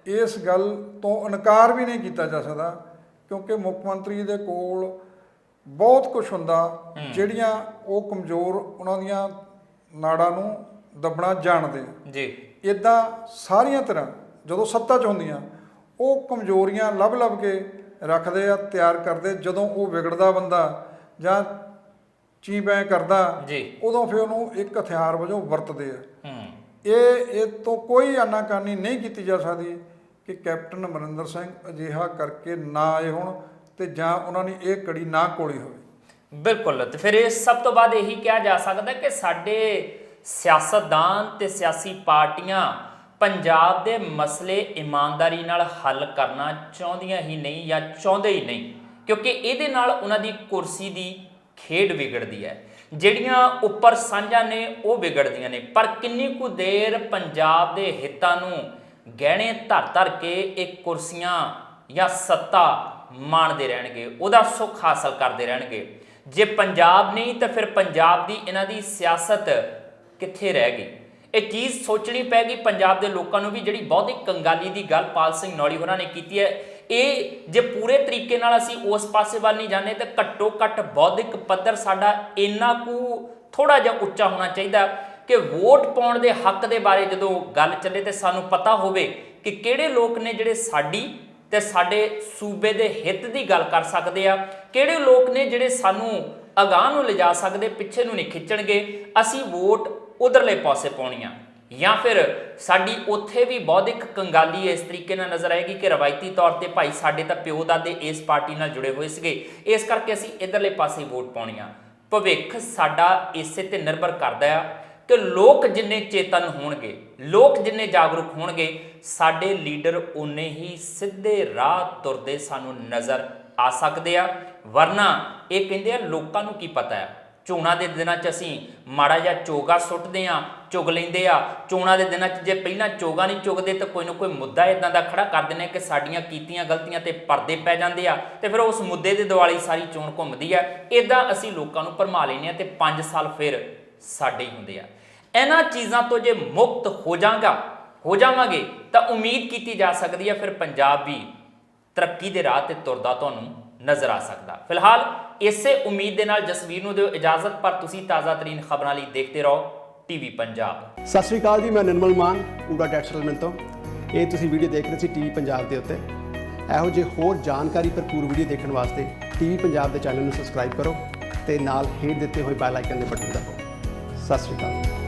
ਇਸ ਗੱਲ ਤੋਂ ਇਨਕਾਰ ਵੀ ਨਹੀਂ ਕੀਤਾ ਜਾ ਸਕਦਾ ਕਿਉਂਕਿ ਮੁੱਖ ਮੰਤਰੀ ਦੇ ਕੋਲ ਬਹੁਤ ਕੁਝ ਹੁੰਦਾ ਜਿਹੜੀਆਂ ਉਹ ਕਮਜ਼ੋਰ ਉਹਨਾਂ ਦੀਆਂ ਨਾੜਾਂ ਨੂੰ ਦੱਬਣਾ ਜਾਣਦੇ ਜੀ। ਇੱਦਾਂ ਸਾਰੀਆਂ ਤਰ੍ਹਾਂ ਜਦੋਂ ਸੱਤਾ 'ਚ ਹੁੰਦੀਆਂ ਉਹ ਕਮਜ਼ੋਰੀਆਂ ਲੱਭ ਕੇ ਰੱਖਦੇ ਆ, ਤਿਆਰ ਕਰਦੇ। ਜਦੋਂ ਉਹ ਵਿਗੜਦਾ ਬੰਦਾ ਜਾਂ ਚੀਂ-ਬੈਂ ਕਰਦਾ ਉਦੋਂ ਫਿਰ ਉਹਨੂੰ ਇੱਕ ਹਥਿਆਰ ਵਜੋਂ ਵਰਤਦੇ ਆ। ਇਹ ਤੋਂ ਕੋਈ ਆਨਾਕਾਨੀ ਨਹੀਂ ਕੀਤੀ ਜਾ ਸਕਦੀ ਕਿ ਕੈਪਟਨ ਅਮਰਿੰਦਰ ਸਿੰਘ ਅਜਿਹਾ ਕਰਕੇ ਨਾ ਆਏ ਹੋਣ ਤੇ ਜਾਂ ਉਹਨਾਂ ਨੇ ਇਹ ਕੜੀ ਨਾ ਕੋਲੀ ਹੋਵੇ। ਬਿਲਕੁਲ, ਤੇ ਫਿਰ ਇਹ ਸਭ ਤੋਂ ਬਾਅਦ ਇਹੀ ਕਿਹਾ ਜਾ ਸਕਦਾ ਕਿ ਸਾਡੇ ਸਿਆਸਤਦਾਨ ਤੇ ਸਿਆਸੀ ਪਾਰਟੀਆਂ ਪੰਜਾਬ ਦੇ ਮਸਲੇ ਇਮਾਨਦਾਰੀ ਨਾਲ ਹੱਲ ਕਰਨਾ ਚਾਹੁੰਦੀਆਂ ਹੀ ਨਹੀਂ ਜਾਂ ਚਾਹੁੰਦੇ ਹੀ ਨਹੀਂ, ਕਿਉਂਕਿ ਇਹਦੇ ਨਾਲ ਉਹਨਾਂ ਦੀ ਕੁਰਸੀ ਦੀ ਖੇਡ ਵਿਗੜਦੀ ਹੈ। ਜਿਹੜੀਆਂ ਉੱਪਰ ਸਾਂਝਾਂ ਨੇ ਉਹ ਵਿਗੜਦੀਆਂ ਨੇ, ਪਰ ਕਿੰਨੀ ਕੁ ਦੇਰ ਪੰਜਾਬ ਦੇ ਹਿੱਤਾਂ ਨੂੰ ਗਹਿਣੇ ਧਰ ਕੇ ਇਹ ਕੁਰਸੀਆਂ ਜਾਂ ਸੱਤਾ ਮਾਣਦੇ ਰਹਿਣਗੇ, ਉਹਦਾ ਸੁੱਖ ਹਾਸਲ ਕਰਦੇ ਰਹਿਣਗੇ। ਜੇ ਪੰਜਾਬ ਨਹੀਂ ਤਾਂ ਫਿਰ ਪੰਜਾਬ ਦੀ ਇਹਨਾਂ ਦੀ ਸਿਆਸਤ ਕਿੱਥੇ ਰਹਿ ਗਈ? ਇਹ ਚੀਜ਼ ਸੋਚਣੀ ਪੈਗੀ ਪੰਜਾਬ ਦੇ ਲੋਕਾਂ ਨੂੰ ਵੀ। ਜਿਹੜੀ ਬਹੁਤੀ ਕੰਗਾਲੀ ਦੀ ਗੱਲ ਪਾਲ ਸਿੰਘ ਨੌਲੀ ਹੋਰਾਂ ਨੇ ਕੀਤੀ ਹੈ, ਇਹ ਜੇ ਪੂਰੇ ਤਰੀਕੇ ਨਾਲ ਅਸੀਂ ਉਸ ਪਾਸੇ ਵੱਲ ਨਹੀਂ ਜਾਂਦੇ ਤਾਂ ਘੱਟੋ ਘੱਟ ਬੌਧਿਕ ਪੱਧਰ ਸਾਡਾ ਇੰਨਾ ਕੁ ਥੋੜਾ ਜਿਹਾ ਉੱਚਾ ਹੋਣਾ ਚਾਹੀਦਾ ਕਿ ਵੋਟ ਪਾਉਣ ਦੇ ਹੱਕ ਦੇ ਬਾਰੇ ਜਦੋਂ ਗੱਲ ਚੱਲੇ ਤੇ ਸਾਨੂੰ ਪਤਾ ਹੋਵੇ ਕਿ ਕਿਹੜੇ ਲੋਕ ਨੇ ਜਿਹੜੇ ਸਾਡੀ ਤੇ ਸਾਡੇ ਸੂਬੇ ਦੇ ਹਿੱਤ ਦੀ ਗੱਲ ਕਰ ਸਕਦੇ ਆ, ਕਿਹੜੇ ਲੋਕ ਨੇ ਜਿਹੜੇ ਸਾਨੂੰ ਅਗਾਂਹ ਨੂੰ ਲਿਜਾ ਸਕਦੇ, ਪਿੱਛੇ ਨੂੰ ਨਹੀਂ ਖਿੱਚਣਗੇ। ਅਸੀਂ ਵੋਟ ਉਧਰਲੇ ਪਾਸੇ ਪਾਉਣੀਆਂ, ਜਾਂ ਫਿਰ ਸਾਡੀ ਉੱਥੇ ਵੀ ਬੌਧਿਕ ਕੰਗਾਲੀ ਇਸ ਤਰੀਕੇ ਨਾਲ ਨਜ਼ਰ ਆਏਗੀ ਕਿ ਰਵਾਇਤੀ ਤੌਰ ਤੇ ਭਾਈ ਸਾਡੇ ਤਾਂ ਪਿਓ ਦਾਦੇ ਇਸ ਪਾਰਟੀ ਨਾਲ ਜੁੜੇ ਹੋਏ ਸੀਗੇ, ਇਸ ਕਰਕੇ ਅਸੀਂ ਇਧਰਲੇ ਪਾਸੇ ਵੋਟ ਪਾਉਣੀਆਂ। ਭਵਿੱਖ ਸਾਡਾ ਇਸੇ ਤੇ ਨਿਰਭਰ ਕਰਦਾ ਆ ਕਿ ਲੋਕ ਜਿੰਨੇ ਚੇਤਨ ਹੋਣਗੇ, ਲੋਕ ਜਿੰਨੇ ਜਾਗਰੂਕ ਹੋਣਗੇ, ਸਾਡੇ ਲੀਡਰ ਉਨੇ ਹੀ ਸਿੱਧੇ ਰਾਹ ਤੁਰਦੇ ਸਾਨੂੰ ਨਜ਼ਰ ਆ ਸਕਦੇ ਆ। ਵਰਨਾ ਇਹ ਕਹਿੰਦੇ ਆ ਲੋਕਾਂ ਨੂੰ ਕੀ ਪਤਾ ਹੈ, ਚੋਣਾਂ ਦੇ ਦਿਨਾਂ 'ਚ ਅਸੀਂ ਮਾੜਾ ਜਿਹਾ ਚੋਗਾ ਸੁੱਟਦੇ ਆ, ਚੁਗ ਲੈਂਦੇ ਆ। ਚੋਣਾਂ ਦੇ ਦਿਨਾਂ 'ਚ ਜੇ ਪਹਿਲਾਂ ਚੋਗਾ ਨਹੀਂ ਚੁਗਦੇ ਤਾਂ ਕੋਈ ਨਾ ਕੋਈ ਮੁੱਦਾ ਇਦਾਂ ਦਾ ਖੜਾ ਕਰ ਦਿੰਦੇ ਕਿ ਸਾਡੀਆਂ ਕੀਤੀਆਂ ਗਲਤੀਆਂ ਤੇ ਪਰਦੇ ਪੈ ਜਾਂਦੇ ਆ ਤੇ ਫਿਰ ਉਸ ਮੁੱਦੇ ਦੇ ਦੁਆਲੇ ਸਾਰੀ ਚੋਣ ਘੁੰਮਦੀ ਆ। ਇਦਾਂ ਅਸੀਂ ਲੋਕਾਂ ਨੂੰ ਭਰਮਾ ਲੈਂਦੇ ਆ ਤੇ 5 ਸਾਲ ਫਿਰ ਸਾਡੇ ਹੀ ਹੁੰਦੇ ਆ। ਇਹਨਾਂ ਚੀਜ਼ਾਂ ਤੋਂ ਜੇ ਮੁਕਤ ਹੋ ਜਾਵਾਂਗੇ ਤਾਂ ਉਮੀਦ ਕੀਤੀ ਜਾ ਸਕਦੀ ਹੈ ਫਿਰ ਪੰਜਾਬ ਵੀ ਤਰੱਕੀ ਦੇ ਰਾਹ ਤੇ ਤੁਰਦਾ ਤੁਹਾਨੂੰ ਨਜ਼ਰ ਆ ਸਕਦਾ। ਫਿਲਹਾਲ ਇਸੇ ਉਮੀਦ ਦੇ ਨਾਲ ਜਸਵੀਰ ਨੂੰ ਦਿਓ ਇਜਾਜ਼ਤ, ਪਰ ਤੁਸੀਂ ਤਾਜ਼ਾ ਤਰੀਨ ਖਬਰਾਂ ਲਈ ਦੇਖਦੇ ਰਹੋ ਟੀਵੀ ਪੰਜਾਬ। ਸਤਿ ਸ਼੍ਰੀ ਅਕਾਲ ਜੀ, ਮੈਂ ਨਿਰਮਲ ਮਾਨ ਊੜਾ ਟੈਕਸ ਸੈਟਲਮੈਂਟ ਤੋਂ। ਇਹ ਤੁਸੀਂ ਵੀਡੀਓ ਦੇਖ ਰਹੇ ਸੀ ਟੀਵੀ ਪੰਜਾਬ ਦੇ ਉੱਤੇ। ਇਹੋ ਜਿਹੇ ਹੋਰ ਜਾਣਕਾਰੀ ਭਰਪੂਰ ਵੀਡੀਓ ਦੇਖਣ ਵਾਸਤੇ ਟੀਵੀ ਪੰਜਾਬ ਦੇ ਚੈਨਲ ਨੂੰ ਸਬਸਕ੍ਰਾਈਬ ਕਰੋ ਤੇ ਨਾਲ ਹੇਠ ਦਿੱਤੇ ਹੋਏ ਬੈਲ ਆਈਕਨ ਦੇ ਬਟਨ ਦਬਾਓ। ਸਤਿ ਸ਼੍ਰੀ ਅਕਾਲ।